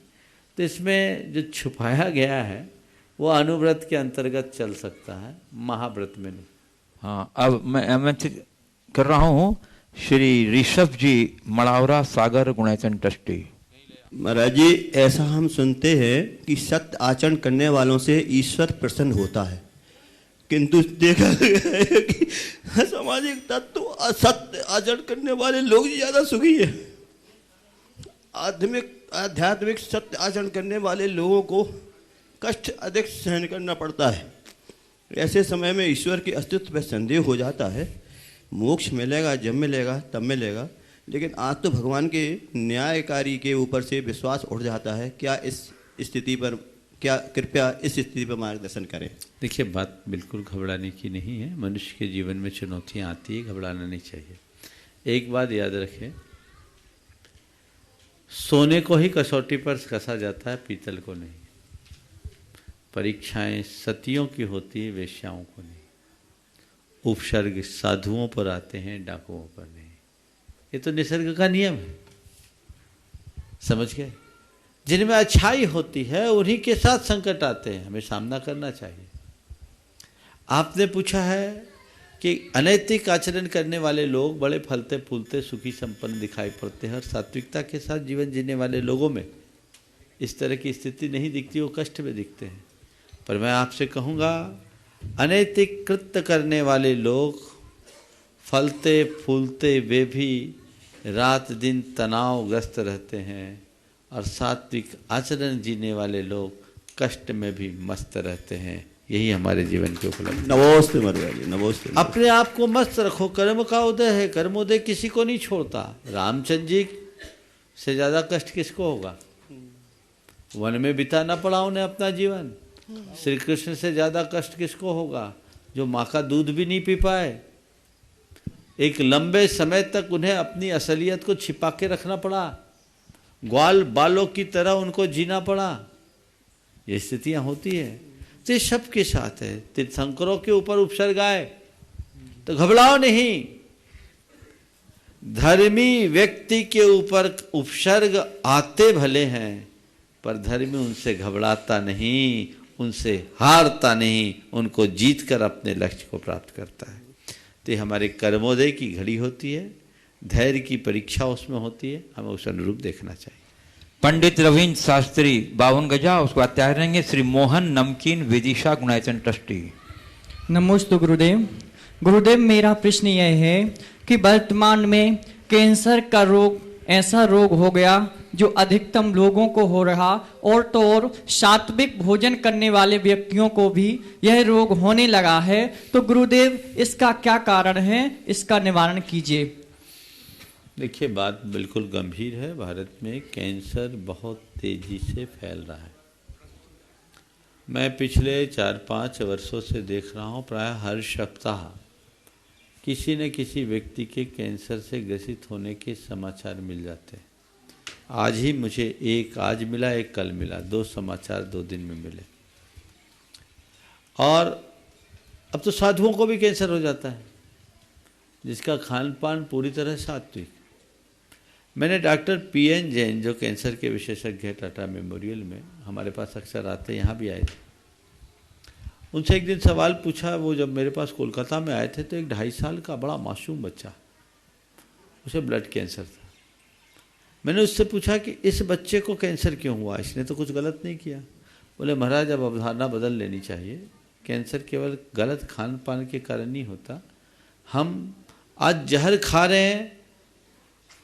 तो इसमें जो छुपाया गया है वो अनुव्रत के अंतर्गत चल सकता है, महाव्रत में नहीं। हाँ, अब मैं कर रहा हूँ श्री ऋषभ जी मड़ावरा सागर गुणाचन ट्रस्टी। महाराज जी, ऐसा हम सुनते हैं कि सत्य आचरण करने वालों से ईश्वर प्रसन्न होता है, किंतु देखा गया है कि सामाजिक तत्व असत्य आचरण करने वाले लोग ज्यादा सुखी है। आध्यात्मिक सत्य आचरण करने वाले लोगों को कष्ट अधिक सहन करना पड़ता है। ऐसे समय में ईश्वर के अस्तित्व पर संदेह हो जाता है। मोक्ष मिलेगा जब मिलेगा तब मिलेगा, लेकिन आज तो भगवान के न्यायकारी के ऊपर से विश्वास उठ जाता है। क्या इस स्थिति पर, क्या कृपया इस स्थिति पर मार्गदर्शन करें? देखिए, बात बिल्कुल घबराने की नहीं है। मनुष्य के जीवन में चुनौतियाँ आती है, घबराना नहीं चाहिए। एक बात याद रखें, सोने को ही कसौटी पर कसा जाता है, पीतल को नहीं। परीक्षाएं सतियों की होती है, वेश्याओं को नहीं। उपसर्ग साधुओं पर आते हैं, डाकुओं पर नहीं। ये तो निसर्ग का नियम है, समझ गए? जिनमें अच्छाई होती है उन्हीं के साथ संकट आते हैं, हमें सामना करना चाहिए। आपने पूछा है कि अनैतिक आचरण करने वाले लोग बड़े फलते फूलते सुखी संपन्न दिखाई पड़ते हैं, और सात्विकता के साथ जीवन जीने वाले लोगों में इस तरह की स्थिति नहीं दिखती, वो कष्ट में दिखते हैं। पर मैं आपसे कहूँगा, अनैतिक कृत्य करने वाले लोग फलते फूलते वे भी रात दिन तनावग्रस्त रहते हैं, और सात्विक आचरण जीने वाले लोग कष्ट में भी मस्त रहते हैं। यही हमारे जीवन के उपलब्धि। नमोस्ते महाराज जी, नमोस्ते। अपने आप को मस्त रखो, कर्म का उदय है, कर्मोदय किसी को नहीं छोड़ता। रामचंद्र जी से ज़्यादा कष्ट किसको होगा? वन में बिताना पड़ा उन्हें अपना जीवन। श्री कृष्ण से ज़्यादा कष्ट किसको होगा? जो माँ का दूध भी नहीं पी पाए। एक लंबे समय तक उन्हें अपनी असलियत को छिपा के रखना पड़ा, ग्वाल बालों की तरह उनको जीना पड़ा। ये स्थितियाँ होती है, तो सब के साथ है। तीर्थंकरों के ऊपर उपसर्ग आए तो घबराओ नहीं। धर्मी व्यक्ति के ऊपर उपसर्ग आते भले हैं, पर धर्मी उनसे घबराता नहीं, उनसे हारता नहीं, उनको जीत कर अपने लक्ष्य को प्राप्त करता है। तो ये हमारे कर्मोदय की घड़ी होती है, धैर्य की परीक्षा उसमें होती है, हमें उस अनुरूप देखना चाहिए। पंडित रविंद्र शास्त्री 52 गजा, उसको अत्याचार रहेंगे श्री मोहन नमकीन विदिशा गुणायचन ट्रस्टी। नमोस्तु गुरुदेव। गुरुदेव, मेरा प्रश्न यह है कि वर्तमान में कैंसर का रोग ऐसा रोग हो गया जो अधिकतम लोगों को हो रहा, और तो और सात्विक भोजन करने वाले व्यक्तियों को भी यह रोग होने लगा है। तो गुरुदेव, इसका क्या कारण है? इसका निवारण कीजिए। देखिए, बात बिल्कुल गंभीर है। भारत में कैंसर बहुत तेजी से फैल रहा है। मैं पिछले 4-5 वर्षों से देख रहा हूँ, प्राय हर सप्ताह किसी न किसी व्यक्ति के कैंसर से ग्रसित होने के समाचार मिल जाते हैं। आज ही मुझे एक आज मिला, एक कल मिला, 2 समाचार 2 दिन में मिले। और अब तो साधुओं को भी कैंसर हो जाता है, जिसका खान पान पूरी तरह सात्विक। मैंने डॉक्टर PN जैन, जो कैंसर के विशेषज्ञ हैं टाटा मेमोरियल में, हमारे पास अक्सर आते, यहाँ भी आए थे, उनसे एक दिन सवाल पूछा। वो जब मेरे पास कोलकाता में आए थे तो एक 2.5 साल का बड़ा मासूम बच्चा, उसे ब्लड कैंसर था। मैंने उससे पूछा कि इस बच्चे को कैंसर क्यों हुआ, इसने तो कुछ गलत नहीं किया। बोले, महाराज अब अवधारणा बदल लेनी चाहिए। कैंसर केवल गलत खान पान के कारण नहीं होता। हम आज जहर खा रहे हैं,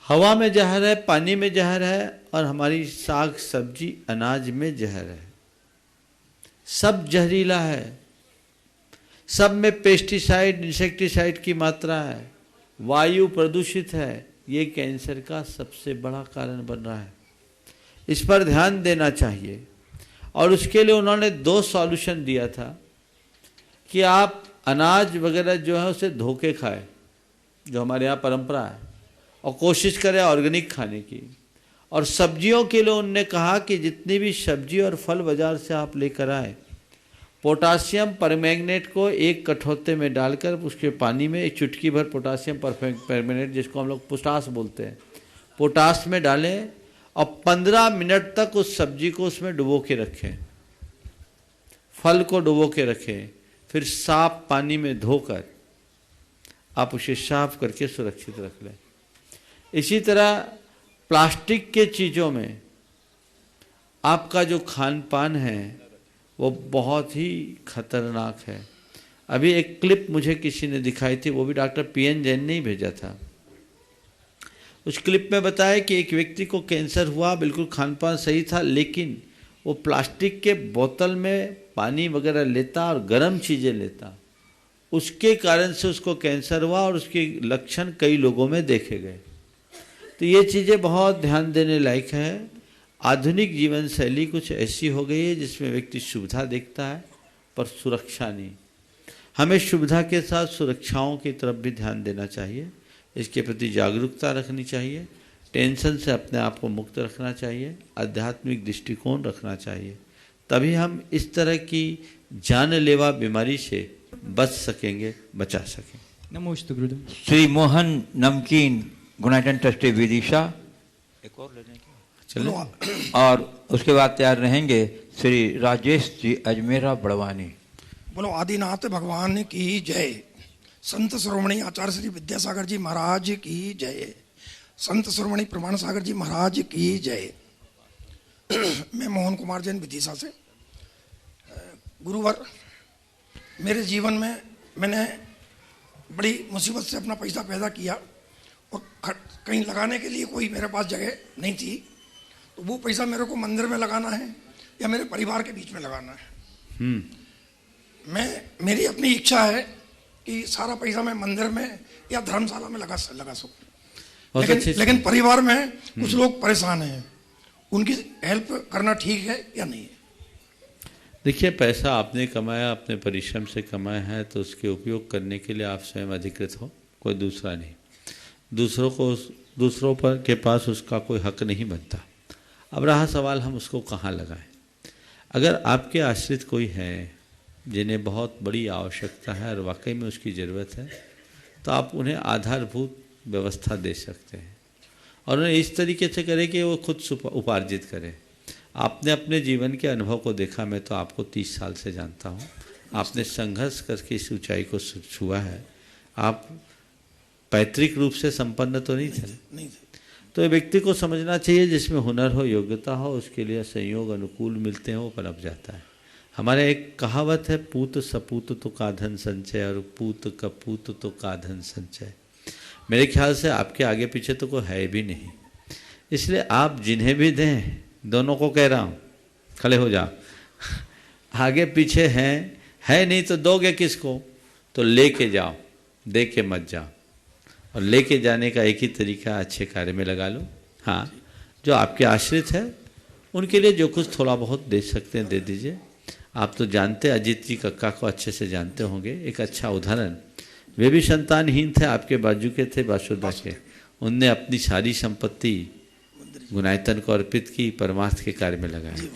हवा में जहर है, पानी में जहर है, और हमारी साग सब्जी अनाज में जहर है। सब जहरीला है, सब में पेस्टिसाइड इंसेक्टिसाइड की मात्रा है, वायु प्रदूषित है। ये कैंसर का सबसे बड़ा कारण बन रहा है। इस पर ध्यान देना चाहिए। और उसके लिए उन्होंने 2 सॉल्यूशन दिया था कि आप अनाज वगैरह जो है उसे धो के खाएं, जो हमारे यहाँ परंपरा है, और कोशिश करें ऑर्गेनिक खाने की। और सब्जियों के लिए उन्होंने कहा कि जितनी भी सब्जी और फल बाजार से आप लेकर आए, पोटासियम परमैंगनेट को एक कठौते में डालकर उसके पानी में एक चुटकी भर पोटासियम परमैंगनेट, जिसको हम लोग पोटास बोलते हैं, पोटास में डालें और 15 मिनट तक उस सब्जी को उसमें डुबो के रखें, फल को डुबो के रखें। फिर साफ पानी में धोकर आप उसे साफ करके सुरक्षित रख लें। इसी तरह प्लास्टिक के चीज़ों में आपका जो खान पान है वो बहुत ही खतरनाक है। अभी एक क्लिप मुझे किसी ने दिखाई थी, वो भी डॉक्टर PN जैन ने ही भेजा था। उस क्लिप में बताया कि एक व्यक्ति को कैंसर हुआ, बिल्कुल खान पान सही था, लेकिन वो प्लास्टिक के बोतल में पानी वगैरह लेता और गर्म चीज़ें लेता, उसके कारण से उसको कैंसर हुआ और उसके लक्षण कई लोगों में देखे गए। तो ये चीज़ें बहुत ध्यान देने लायक है। आधुनिक जीवन शैली कुछ ऐसी हो गई है जिसमें व्यक्ति सुविधा देखता है पर सुरक्षा नहीं। हमें सुविधा के साथ सुरक्षाओं की तरफ भी ध्यान देना चाहिए, इसके प्रति जागरूकता रखनी चाहिए, टेंशन से अपने आप को मुक्त रखना चाहिए, आध्यात्मिक दृष्टिकोण रखना चाहिए, तभी हम इस तरह की जानलेवा बीमारी से बच सकेंगे, बचा सकेंगे। नमोस्तु गुरुदेव। श्री मोहन नमकीन गुणायतन ट्रस्टी विदिशा, एक और लेने चलो, और उसके बाद तैयार रहेंगे श्री राजेश जी अजमेरा बड़वानी। बोलो आदिनाथ भगवान की जय। संत शिरोमणि आचार्य श्री विद्यासागर जी महाराज की जय। संत शिरोमणि प्रमाण सागर जी महाराज की जय। मैं मोहन कुमार जैन विदिशा से। गुरुवर, मेरे जीवन में मैंने बड़ी मुसीबत से अपना पैसा पैदा किया और कहीं लगाने के लिए कोई मेरे पास जगह नहीं थी, तो वो पैसा मेरे को मंदिर में लगाना है या मेरे परिवार के बीच में लगाना है। मेरी अपनी इच्छा है कि सारा पैसा मैं मंदिर में या धर्मशाला में लगा सकूं, लेकिन परिवार में कुछ लोग परेशान हैं, उनकी हेल्प करना ठीक है या नहीं है? देखिए, पैसा आपने कमाया, अपने परिश्रम से कमाया है, तो उसके उपयोग करने के लिए आप स्वयं अधिकृत हो, कोई दूसरा नहीं। दूसरों पर के पास उसका कोई हक नहीं बनता। अब रहा सवाल हम उसको कहाँ लगाएं। अगर आपके आश्रित कोई है जिन्हें बहुत बड़ी आवश्यकता है और वाकई में उसकी ज़रूरत है, तो आप उन्हें आधारभूत व्यवस्था दे सकते हैं और उन्हें इस तरीके से करें कि वो खुद उपार्जित करें। आपने अपने जीवन के अनुभव को देखा, मैं तो आपको 30 साल से जानता हूँ, आपने संघर्ष करके इस ऊंचाई को छुआ है। आप पैतृक रूप से संपन्न तो नहीं थे, तो व्यक्ति को समझना चाहिए जिसमें हुनर हो, योग्यता हो, उसके लिए संयोग अनुकूल मिलते हैं, वो पनप जाता है। हमारे एक कहावत है, पूत सपूत तो का धन संचय और पूत कपूत तो का धन संचय। मेरे ख्याल से आपके आगे पीछे तो कोई है भी नहीं, इसलिए आप जिन्हें भी दें, दोनों को कह रहा हूँ, खड़े हो जाओ। आगे पीछे है नहीं तो दोगे किसको? तो लेके जाओ, दे के मत जाओ। और लेके जाने का एक ही तरीका, अच्छे कार्य में लगा लो। हाँ, जो आपके आश्रित है उनके लिए जो कुछ थोड़ा बहुत दे सकते हैं दे दीजिए। आप तो जानते, अजीत जी कक्का को अच्छे से जानते होंगे, एक अच्छा उदाहरण। वे भी संतानहीन थे, आपके बाजू के थे, बासुदा के। उनने अपनी सारी संपत्ति गुणायतन को अर्पित की, परमार्थ के कार्य में लगाया।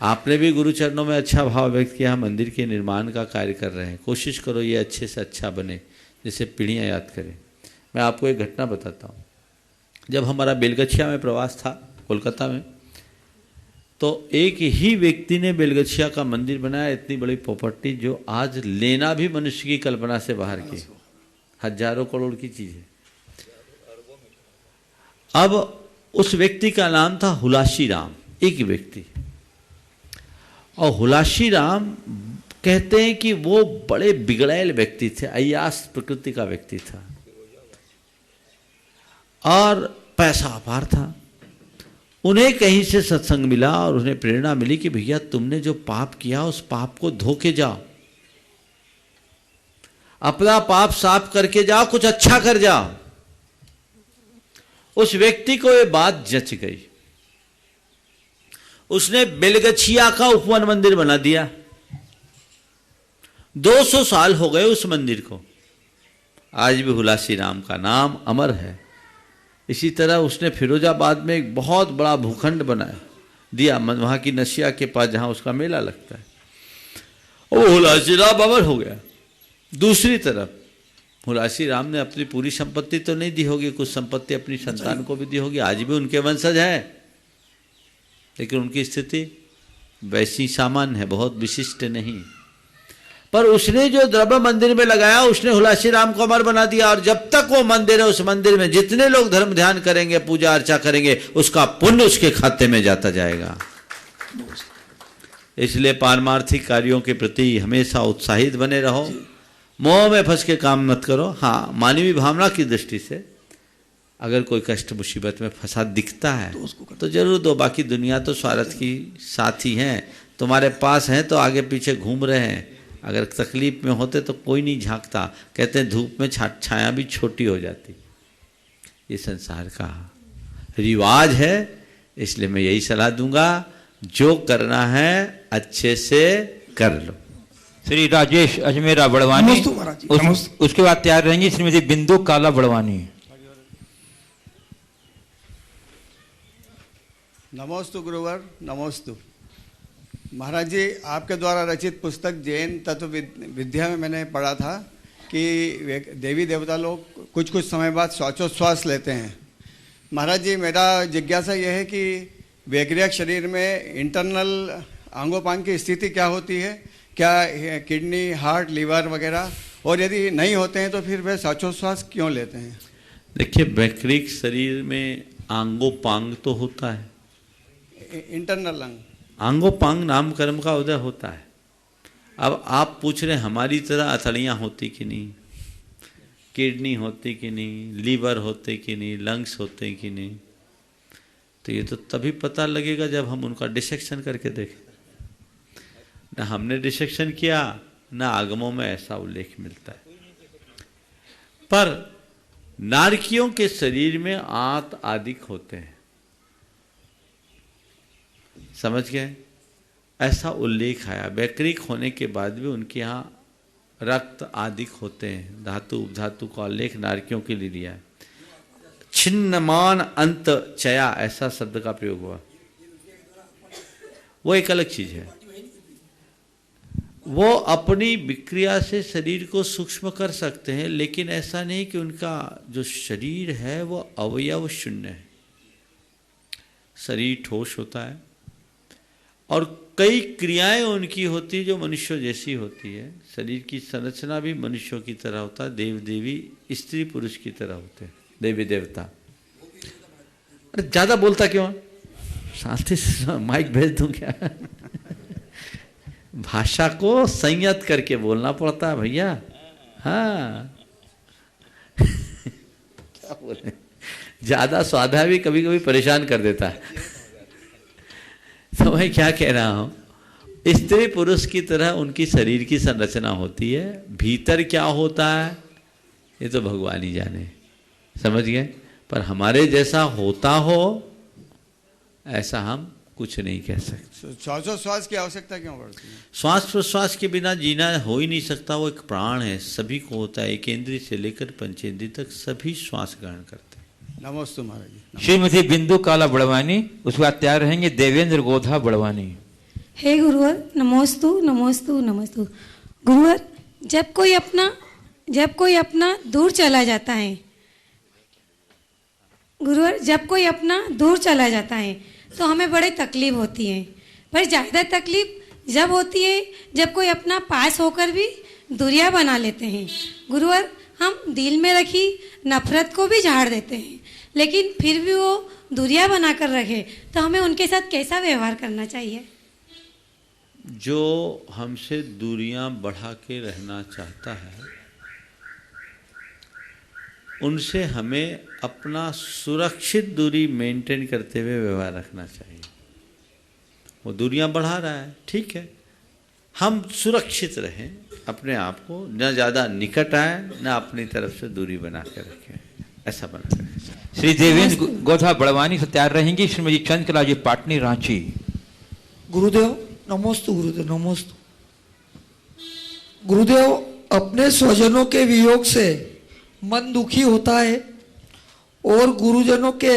आपने भी गुरु चरणों में अच्छा भाव व्यक्त किया, मंदिर के निर्माण का कार्य कर रहे हैं। कोशिश करो ये अच्छे से अच्छा बने, जिससे पीढ़ियाँ याद करें। मैं आपको एक घटना बताता हूँ। जब हमारा बेलगछिया में प्रवास था कोलकाता में, तो एक ही व्यक्ति ने बेलगछिया का मंदिर बनाया, इतनी बड़ी प्रॉपर्टी जो आज लेना भी मनुष्य की कल्पना से बाहर की, हजारों करोड़ की चीज़ है। अब उस व्यक्ति का नाम था हुलासी राम, एक व्यक्ति। और हुलासी राम कहते हैं कि वो बड़े बिगड़ैल व्यक्ति थे, अय्यास प्रकृति का व्यक्ति था और पैसा अपार था। उन्हें कहीं से सत्संग मिला और उन्हें प्रेरणा मिली कि भैया तुमने जो पाप किया उस पाप को धो के जाओ, अपना पाप साफ करके जाओ, कुछ अच्छा कर जाओ। उस व्यक्ति को ये बात जच गई। उसने बेलगछिया का उपवन मंदिर बना दिया। 200 साल हो गए उस मंदिर को, आज भी हुलासी राम का नाम अमर है। इसी तरह उसने फिरोजाबाद में एक बहुत बड़ा भूखंड बनाया दिया, वहां की नशिया के पास जहां उसका मेला लगता है, वो हुलासी राम अमर हो गया। दूसरी तरफ हुलासी राम ने अपनी पूरी संपत्ति तो नहीं दी होगी, कुछ संपत्ति अपनी संतान को भी दी होगी, आज भी उनके वंशज हैं, लेकिन उनकी स्थिति वैसी सामान्य है, बहुत विशिष्ट नहीं। पर उसने जो द्रव्य मंदिर में लगाया, उसने हुलासी राम को अमर बना दिया। और जब तक वो मंदिर है, उस मंदिर में जितने लोग धर्म ध्यान करेंगे, पूजा अर्चा करेंगे, उसका पुण्य उसके खाते में जाता जाएगा। इसलिए पारमार्थिक कार्यों के प्रति हमेशा उत्साहित बने रहो, मोह में फंस के काम मत करो। हाँ, मानवीय भावना की दृष्टि से अगर कोई कष्ट मुसीबत में फंसा दिखता है तो जरूर दो, बाकी दुनिया तो स्वार्थ की साथी हैं, तुम्हारे पास हैं तो आगे पीछे घूम रहे हैं। अगर तकलीफ में होते तो कोई नहीं झांकता। कहते हैं धूप में छाया भी छोटी हो जाती। ये संसार का रिवाज है, इसलिए मैं यही सलाह दूंगा, जो करना है अच्छे से कर लो। श्री राजेश अजमेरा बड़वानी, उसके बाद तैयार रहेंगी श्रीमती बिंदु काला बड़वानी। नमोस्तु गुरुवर, नमोस्तु। महाराज जी, आपके द्वारा रचित पुस्तक जैन तत्व विद्या में मैंने पढ़ा था कि देवी देवता लोग कुछ कुछ समय बाद श्वासोच्छ्वास लेते हैं। महाराज जी, मेरा जिज्ञासा यह है कि वैक्रियक शरीर में इंटरनल अंगोपांग की स्थिति क्या होती है, क्या किडनी, हार्ट, लीवर वगैरह, और यदि नहीं होते हैं तो फिर वे श्वासोच्छ्वास क्यों लेते हैं? देखिए, वैक्रिक शरीर में आंगोपांग तो होता है, इंटरनल अंग, आंगोपांग नाम कर्म का उदय होता है। अब आप पूछ रहे हमारी तरह अथड़ियाँ होती कि नहीं, किडनी होती कि नहीं, लीवर होते कि नहीं, लंग्स होते कि नहीं, तो ये तो तभी पता लगेगा जब हम उनका डिसेक्शन करके देखें। न हमने डिसेक्शन किया, न आगमों में ऐसा उल्लेख मिलता है। पर नारकियों के शरीर में आंत आदिक होते हैं, समझ गए, ऐसा उल्लेख आया। वैक्रिक होने के बाद भी उनके यहाँ रक्त आदिक होते हैं, धातु उपधातु का उल्लेख नारकियों के लिए दिया है। छिन्नमान अंत चया, ऐसा शब्द का प्रयोग हुआ, वो एक अलग चीज है। वो अपनी विक्रिया से शरीर को सूक्ष्म कर सकते हैं, लेकिन ऐसा नहीं कि उनका जो शरीर है वो अवयव शून्य है। शरीर ठोस होता है और कई क्रियाएं उनकी होती है जो मनुष्यों जैसी होती है। शरीर की संरचना भी मनुष्यों की तरह होता है, देव देवी स्त्री पुरुष की तरह होते हैं, देवी देवता। अरे ज्यादा बोलता क्यों, शांति से माइक भेज दूं क्या? भाषा को संयत करके बोलना पड़ता है भैया। हाँ क्या बोले, ज्यादा स्वादा भी कभी कभी परेशान कर देता है। तो मैं क्या कह रहा हूं, स्त्री पुरुष की तरह उनकी शरीर की संरचना होती है, भीतर क्या होता है ये तो भगवान ही जाने, समझ गए। पर हमारे जैसा होता हो ऐसा हम कुछ नहीं कह सकते। श्वासोच्छ्वास की आवश्यकता क्यों पड़ती है? श्वास प्रश्वास के बिना जीना हो ही नहीं सकता, वो एक प्राण है, सभी को होता है, एक इंद्रिय से लेकर पंचेंद्रिय तक सभी श्वास ग्रहण करते हैं। नमस्ते महाराज जी। श्रीमती बिंदु काला बड़वानी, उसके बाद तैयार रहेंगे देवेंद्र गोधा बड़वानी। हे गुरुवर, नमोस्तु नमोस्तु नमोस्तु। गुरुवर, जब कोई अपना दूर चला जाता है, गुरुवर जब कोई अपना दूर चला जाता है तो हमें बड़ी तकलीफ होती है। पर ज़्यादा तकलीफ जब होती है जब कोई अपना पास होकर भी दूरियां बना लेते हैं। गुरुवर, हम दिल में रखी नफरत को भी झाड़ देते हैं, लेकिन फिर भी वो दूरियां बना कर रखे, तो हमें उनके साथ कैसा व्यवहार करना चाहिए? जो हमसे दूरियां बढ़ा के रहना चाहता है, उनसे हमें अपना सुरक्षित दूरी मेंटेन करते हुए व्यवहार रखना चाहिए। वो दूरियां बढ़ा रहा है, ठीक है, हम सुरक्षित रहें, अपने आप को न ज़्यादा निकट आए, न अपनी तरफ से दूरी बना के रखें, ऐसा बना के रखें। श्री देवेंद्र गोधा बड़वानी से तैयार रहेंगी श्रीमती चंद्रकला जी पाटनी रांची। गुरुदेव नमोस्तु। गुरुदेव नमोस्तु। गुरुदेव, अपने स्वजनों के वियोग से मन दुखी होता है और गुरुजनों के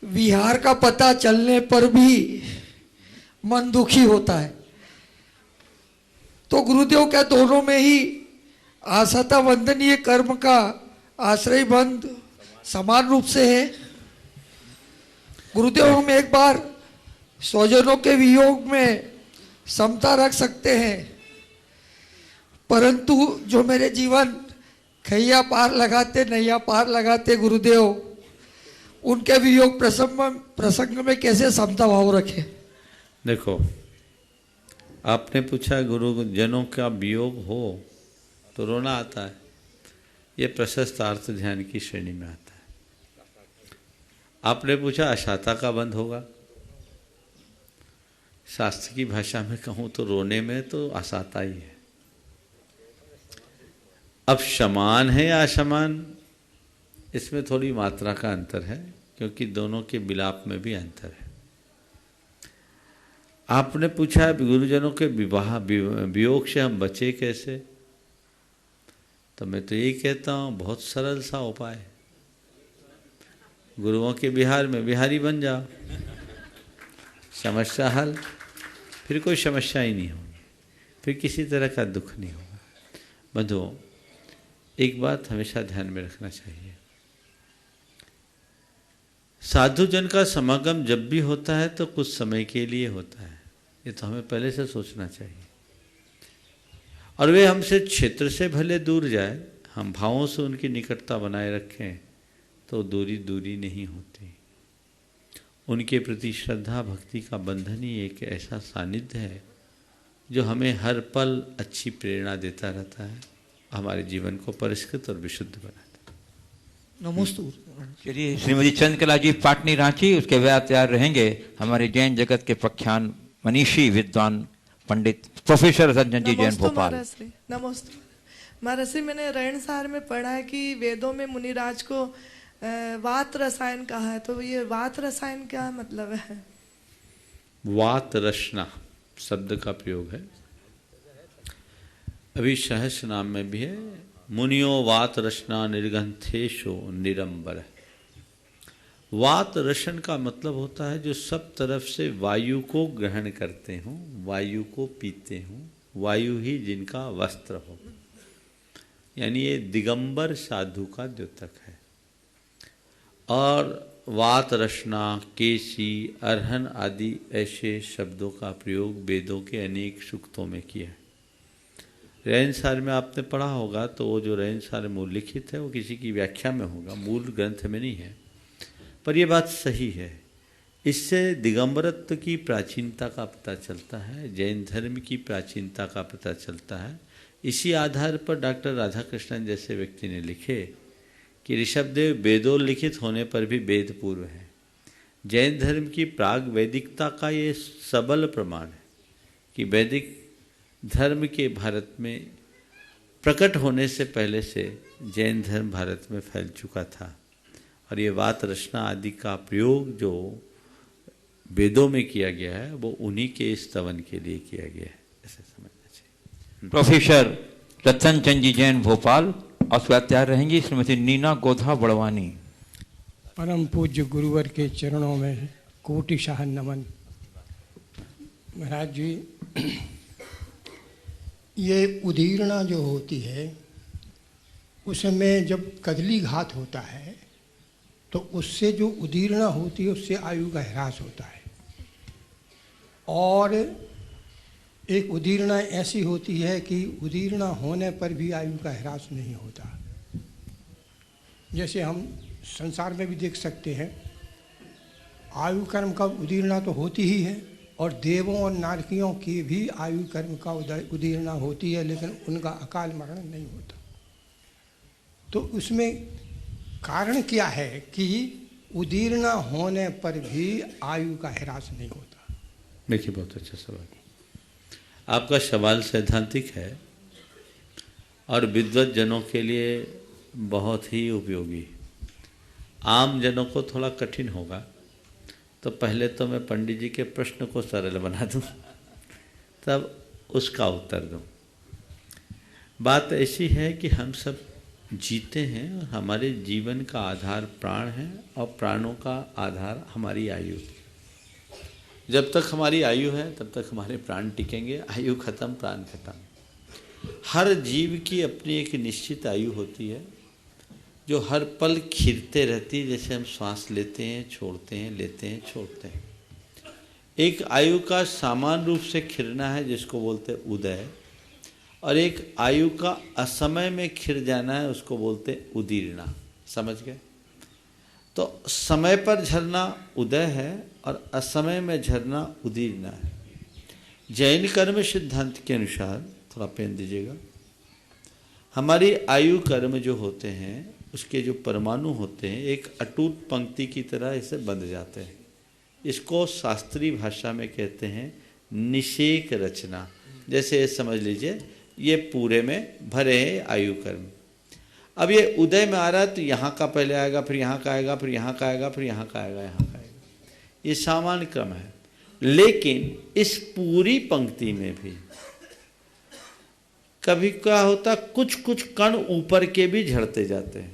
विहार का पता चलने पर भी मन दुखी होता है, तो गुरुदेव क्या दोनों में ही आसता वंदनीय कर्म का आश्रय बंध समान रूप से है? गुरुदेव, हम एक बार स्वजनों के वियोग में समता रख सकते हैं, परंतु जो मेरे जीवन खैया पार लगाते नैया पार लगाते गुरुदेव, उनके वियोग प्रसंग में कैसे समता भाव रखे? देखो, आपने पूछा गुरुजनों का वियोग हो तो रोना आता है, ये प्रशस्त अर्थ ध्यान की श्रेणी में आता है। आपने पूछा अशाता का बंध होगा, शास्त्र की भाषा में कहूँ तो रोने में तो अशाता ही है। अब समान है या असमान, इसमें थोड़ी मात्रा का अंतर है, क्योंकि दोनों के विलाप में भी अंतर है। आपने पूछा गुरुजनों के वियोग से हम बचे कैसे, तो मैं तो यही कहता हूँ बहुत सरल सा उपाय, गुरुओं के विहार में विहारी बन जाओ, समस्या हल, फिर कोई समस्या ही नहीं होगी, फिर किसी तरह का दुख नहीं होगा। बंधुओं, एक बात हमेशा ध्यान में रखना चाहिए, साधु जन का समागम जब भी होता है तो कुछ समय के लिए होता है, ये तो हमें पहले से सोचना चाहिए। और वे हमसे क्षेत्र से भले दूर जाए, हम भावों से उनकी निकटता बनाए रखें तो दूरी दूरी नहीं होती। उनके प्रति श्रद्धा भक्ति का बंधन ही एक ऐसा सानिध्य है जो हमें हर पल अच्छी प्रेरणा देता रहता है, हमारे जीवन को परिष्कृत और विशुद्ध बनाता है। नमोस्तु। चलिए श्रीमती चंद्रकला जी पाटनी रांची, उसके बाद तैयार रहेंगे हमारे जैन जगत के प्रख्यात मनीषी विद्वान पंडित प्रोफेसर रंजन जी जैन भोपाल। नमस्ते महाराज, मैंने रैणसार में पढ़ा है कि वेदों में मुनिराज को वात रसायन कहा है, तो ये वात रसायन क्या मतलब है? वात रचना शब्द का प्रयोग है, अभी सहस्र नाम में भी है, मुनियो वात रचना निर्गंथेशो निरंबर। वात रसन का मतलब होता है जो सब तरफ से वायु को ग्रहण करते हों, वायु को पीते हों, वायु ही जिनका वस्त्र हो, यानी ये दिगंबर साधु का द्योतक है। और वात रचना, केसी, अर्हन आदि ऐसे शब्दों का प्रयोग वेदों के अनेक सूक्तों में किया है। रैनसार में आपने पढ़ा होगा, तो वो जो रैनसार में लिखित है वो किसी की व्याख्या में होगा, मूल ग्रंथ में नहीं है, पर ये बात सही है। इससे दिगंबरत्व की प्राचीनता का पता चलता है, जैन धर्म की प्राचीनता का पता चलता है। इसी आधार पर डॉक्टर राधाकृष्णन जैसे व्यक्ति ने लिखे कि ऋषभदेव वेदोल्लिखित होने पर भी वेद पूर्व है। जैन धर्म की प्राग वैदिकता का ये सबल प्रमाण है कि वैदिक धर्म के भारत में प्रकट होने से पहले से जैन धर्म भारत में फैल चुका था। और ये वात रचना आदि का प्रयोग जो वेदों में किया गया है वो उन्हीं के स्तवन के लिए किया गया है, ऐसे समझना चाहिए। प्रोफेसर रतन चंद जी जैन भोपाल, और उसके बाद तैयार रहेंगी श्रीमती नीना गोधा बड़वानी। परम पूज्य गुरुवर के चरणों में कोटिशाह नमन। महाराज जी, ये उदीर्णा जो होती है उसमें जब कदली घात होता है तो उससे जो उदीर्णा होती है उससे आयु का ह्रास होता है, और एक उदीर्णा ऐसी होती है कि उदीर्णा होने पर भी आयु का ह्रास नहीं होता। जैसे हम संसार में भी देख सकते हैं, आयु कर्म का उदीर्णा तो होती ही है, और देवों और नारकियों की भी आयु कर्म का उदीरना होती है, लेकिन उनका अकाल मरण नहीं होता। तो उसमें कारण क्या है कि उदीरना होने पर भी आयु का ह्रास नहीं होता? देखिए, बहुत अच्छा सवाल। आपका सवाल सैद्धांतिक है और विद्वत जनों के लिए बहुत ही उपयोगी। आम जनों को थोड़ा कठिन होगा, तो पहले तो मैं पंडित जी के प्रश्न को सरल बना दूं, तब उसका उत्तर दूं। बात ऐसी है कि हम सब जीते हैं और हमारे जीवन का आधार प्राण है और प्राणों का आधार हमारी आयु। जब तक हमारी आयु है तब तक हमारे प्राण टिकेंगे, आयु खत्म प्राण खत्म। हर जीव की अपनी एक निश्चित आयु होती है जो हर पल खिरते रहती है, जैसे हम श्वास लेते हैं छोड़ते हैं, लेते हैं छोड़ते हैं। एक आयु का सामान्य रूप से खिरना है जिसको बोलते हैं उदय, और एक आयु का असमय में खिर जाना है उसको बोलते हैं उदीरना। समझ गए? तो समय पर झरना उदय है और असमय में झरना उदीरना है। जैन कर्म सिद्धांत के अनुसार, थोड़ा पेन दीजिएगा, हमारी आयु कर्म जो होते हैं उसके जो परमाणु होते हैं एक अटूट पंक्ति की तरह इसे बंध जाते हैं। इसको शास्त्रीय भाषा में कहते हैं निषेक रचना। जैसे ये समझ लीजिए, ये पूरे में भरे हैं आयु कर्म। अब ये उदय में आ रहा है तो यहाँ का पहले आएगा, फिर यहाँ का आएगा, फिर यहाँ का आएगा, फिर यहाँ का आएगा, यहाँ का आएगा। ये सामान्य क्रम है। लेकिन इस पूरी पंक्ति में भी कभी क्या होता, कुछ कुछ कण ऊपर के भी झड़ते जाते हैं।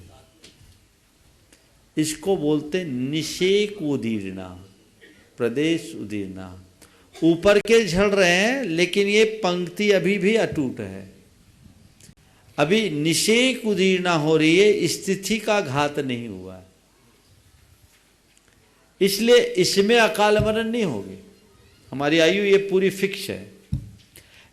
इसको बोलते निषेक उदीरना, प्रदेश उदीरना। ऊपर के झड़ रहे हैं लेकिन ये पंक्ति अभी भी अटूट है, अभी निषेक उदीरना हो रही है, स्थिति का घात नहीं हुआ है। इसलिए इसमें अकाल मरण नहीं होगी। हमारी आयु ये पूरी फिक्स है।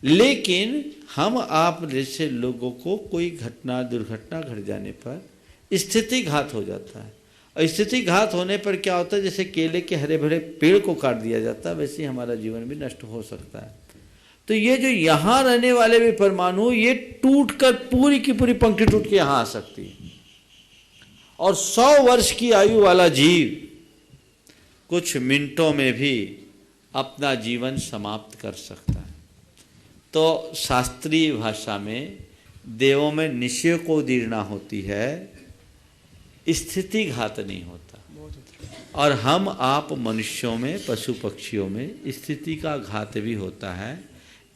लेकिन हम आप जैसे लोगों को कोई घटना दुर्घटना घट जाने पर स्थिति घात हो जाता है, और स्थिति घात होने पर क्या होता है, जैसे केले के हरे भरे पेड़ को काट दिया जाता है, वैसे ही हमारा जीवन भी नष्ट हो सकता है। तो ये जो यहाँ रहने वाले भी परमाणु, ये टूट कर पूरी की पूरी पंक्ति टूट के यहाँ आ सकती है। और 100 वर्ष की आयु वाला जीव कुछ मिनटों में भी अपना जीवन समाप्त कर सकता है। तो शास्त्रीय भाषा में देवों में निषेक उदीरना होती है, स्थिति घात नहीं होता। और हम आप मनुष्यों में, पशु पक्षियों में स्थिति का घात भी होता है।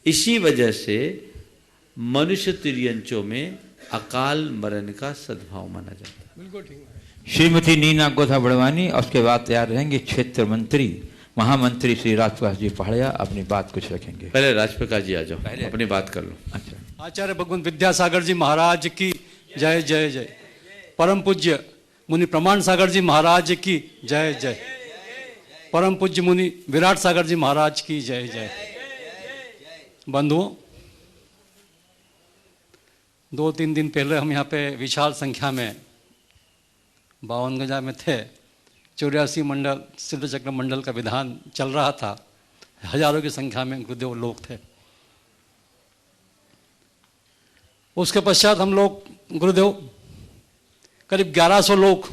इसी वजह से मनुष्य तिर्यंचों में अकाल मरण का सद्भाव माना जाता है। बिल्कुल ठीक। श्रीमती नीना गोथा बड़वानी, और उसके बाद तैयार रहेंगे क्षेत्र मंत्री महामंत्री श्री राजप्रकाश जी पहाड़िया, अपनी बात कुछ रखेंगे। पहले राजप्रकाश जी आ जाओ, अपनी बात कर लो। अच्छा। आचार्य भगवंत विद्यासागर जी महाराज की जय जय जय। परम पूज्य मुनि प्रमाण सागर जी महाराज की जय जय। परम पूज्य मुनि विराट सागर जी महाराज की जय जय। बंधुओं, 2-3 दिन पहले हम यहाँ पे विशाल संख्या में 52 गजा में थे। 84 मंडल सिद्ध चक्र मंडल का विधान चल रहा था। हजारों की संख्या में गुरुदेव लोग थे। उसके पश्चात हम लोग गुरुदेव करीब 1100 लोग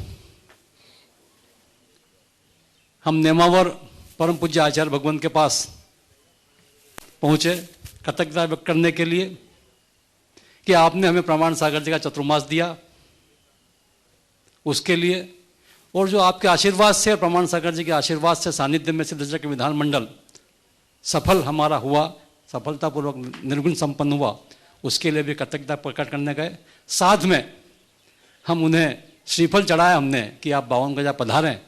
हम नेमावर परम पूज्य आचार्य भगवंत के पास पहुँचे कृतज्ञता व्यक्त करने के लिए कि आपने हमें प्रमाण सागर जी का चतुर्मास दिया, उसके लिए। और जो आपके आशीर्वाद से, प्रमाण सागर जी के आशीर्वाद से सानिध्य में सिद्ध चक्र विधान मंडल सफल हमारा हुआ, सफलतापूर्वक निर्गुण संपन्न हुआ, उसके लिए भी कृतज्ञता प्रकट करने गए। साथ में हम उन्हें श्रीफल चढ़ाया हमने कि आप 52 गजा पधारें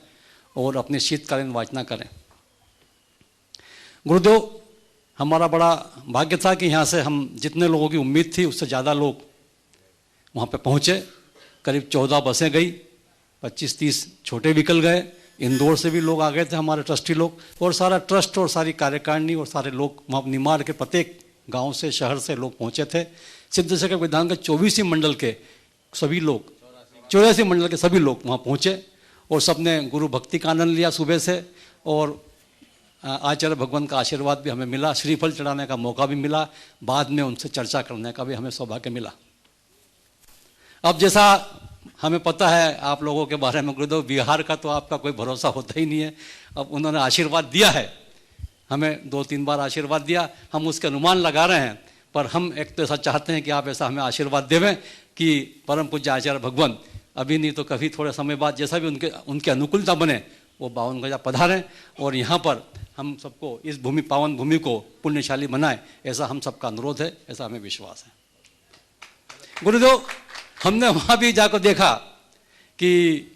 और अपनी शीतकालीन वाचना करें। गुरुदेव, हमारा बड़ा भाग्य था कि यहाँ से हम जितने लोगों की उम्मीद थी उससे ज़्यादा लोग वहाँ पे पहुँचे। करीब 14 बसें गई, 25-30 छोटे व्हीकल गए। इंदौर से भी लोग आ गए थे, हमारे ट्रस्टी लोग, और सारा ट्रस्ट और सारी कार्यकारिणी और सारे लोग वहाँ निमाड़ के प्रत्येक गांव से, शहर से लोग पहुँचे थे। सिद्ध चक्र विधान के 24 मंडल के सभी लोग, 84 मंडल के सभी लोग वहाँ पहुँचे और सबने गुरु भक्ति का आनंद लिया सुबह से। और आचार्य भगवान का आशीर्वाद भी हमें मिला, श्रीफल चढ़ाने का मौका भी मिला, बाद में उनसे चर्चा करने का भी हमें सौभाग्य मिला। अब जैसा हमें पता है आप लोगों के बारे में गुरुदेव, बिहार का तो आपका कोई भरोसा होता ही नहीं है। अब उन्होंने आशीर्वाद दिया है, हमें 2-3 बार आशीर्वाद दिया, हम उसके अनुमान लगा रहे हैं, पर हम एक तो ऐसा चाहते हैं कि आप ऐसा हमें आशीर्वाद देवें कि परम पूज्य आचार्य भगवान अभी नहीं तो कभी थोड़े समय बाद जैसा भी उनके अनुकूलता बने वो 52 गजा पधारें और यहाँ पर हम सबको इस भूमि, पावन भूमि को पुण्यशाली बनाए, ऐसा हम सबका अनुरोध है, ऐसा हमें विश्वास है। गुरुदेव, हमने वहाँ भी जाकर देखा कि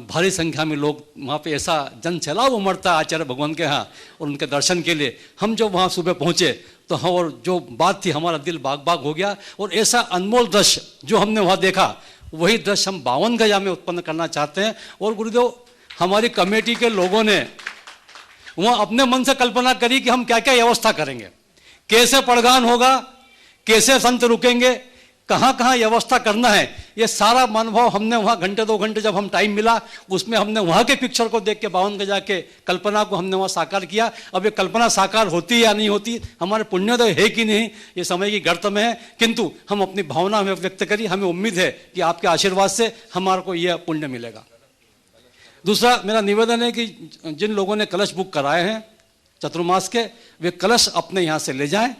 भारी संख्या में लोग वहाँ पे ऐसा जन सैलाब उमड़ता आचार्य भगवान के यहाँ और उनके दर्शन के लिए। हम जब वहाँ सुबह पहुँचे तो हम, और जो बात थी, हमारा दिल बाग बाग हो गया। और ऐसा अनमोल दृश्य जो हमने वहाँ देखा, वही दृश्य हम 52 गजा में उत्पन्न करना चाहते हैं। और गुरुदेव, हमारी कमेटी के लोगों ने वहाँ अपने मन से कल्पना करी कि हम क्या क्या व्यवस्था करेंगे, कैसे पड़गान होगा, कैसे संत रुकेंगे, कहाँ कहाँ व्यवस्था करना है। ये सारा अनुभव हमने वहाँ 1-2 घंटे जब हम टाइम मिला, उसमें हमने वहाँ के पिक्चर को देख के 52 गजा के कल्पना को हमने वहाँ साकार किया। अब ये कल्पना साकार होती है या नहीं होती, हमारे पुण्योदय है कि नहीं, ये समय की गर्त में है, किंतु हम अपनी भावना हमें व्यक्त करी। हमें उम्मीद है कि आपके आशीर्वाद से हमारे को यह पुण्य मिलेगा। दूसरा मेरा निवेदन है कि जिन लोगों ने कलश बुक कराए हैं चतुर्मास के, वे कलश अपने यहाँ से ले जाएं।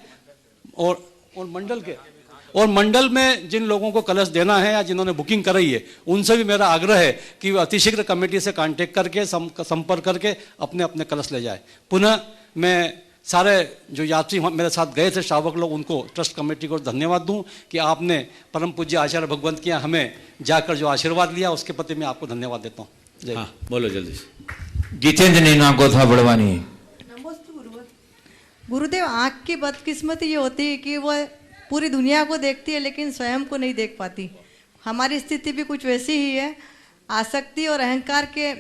और मंडल में जिन लोगों को कलश देना है या जिन्होंने बुकिंग कराई है, उनसे भी मेरा आग्रह है कि वे अतिशीघ्र कमेटी से कांटेक्ट करके संपर्क करके अपने अपने कलश ले जाए। पुनः मैं सारे जो यात्री मेरे साथ गए थे श्रावक लोग, उनको ट्रस्ट कमेटी को धन्यवाद दूं कि आपने परम पूज्य आचार्य भगवंत के यहाँ हमें जाकर जो आशीर्वाद लिया, उसके प्रति मैं आपको धन्यवाद देता हूँ। हाँ, बोलो जल्दी से। जितेंद्र नीना गोथा बड़वानी। गुरुदेव, आँख की बदकिस्मती ये होती है कि वह पूरी दुनिया को देखती है लेकिन स्वयं को नहीं देख पाती। हमारी स्थिति भी कुछ वैसी ही है। आसक्ति और अहंकार के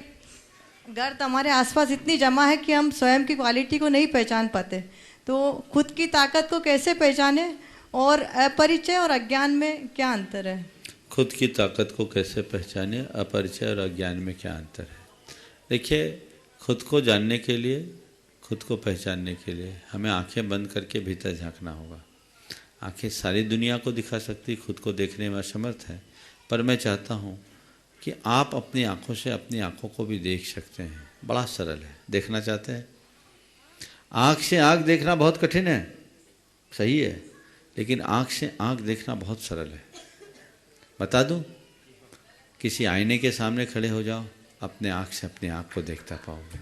गर्द हमारे आसपास इतनी जमा है कि हम स्वयं की क्वालिटी को नहीं पहचान पाते। तो खुद की ताकत को कैसे पहचाने और अपरिचय और अज्ञान में क्या अंतर है? खुद की ताकत को कैसे पहचाने, अपरिचय और अज्ञान में क्या अंतर है? देखिए, खुद को जानने के लिए, खुद को पहचानने के लिए हमें आंखें बंद करके भीतर झांकना होगा। आंखें सारी दुनिया को दिखा सकती, खुद को देखने में असमर्थ है। पर मैं चाहता हूँ कि आप अपनी आंखों से अपनी आंखों को भी देख सकते हैं। बड़ा सरल है। देखना चाहते हैं? आँख से आँख देखना बहुत कठिन है, सही है, लेकिन आँख से आँख देखना बहुत सरल है। बता दूं, किसी आईने के सामने खड़े हो जाओ, अपने आँख से अपनी आँख को देखता पाओगे।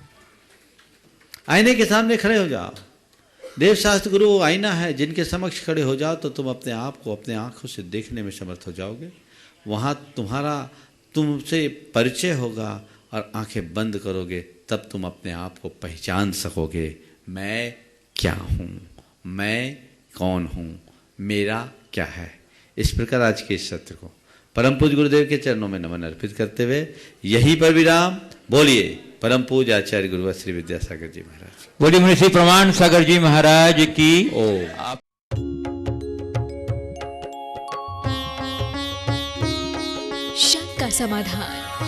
आईने के सामने खड़े हो जाओ, देवशास्त्र गुरु वो आईना है, जिनके समक्ष खड़े हो जाओ तो तुम अपने आप को अपने आँखों से देखने में समर्थ हो जाओगे। वहाँ तुमसे परिचय होगा और आंखें बंद करोगे, तब तुम अपने आप को पहचान सकोगे। मैं क्या हूँ, मैं कौन हूँ, मेरा क्या है। इस प्रकार आज के इस सत्र को परम पूज्य गुरुदेव के चरणों में नमन अर्पित करते हुए यहीं पर विराम। बोलिए परम पूज्य आचार्य गुरुवर श्री विद्यासागर जी महाराज। बोलिए मुनि प्रमाण सागर जी महाराज की। शंका समाधान,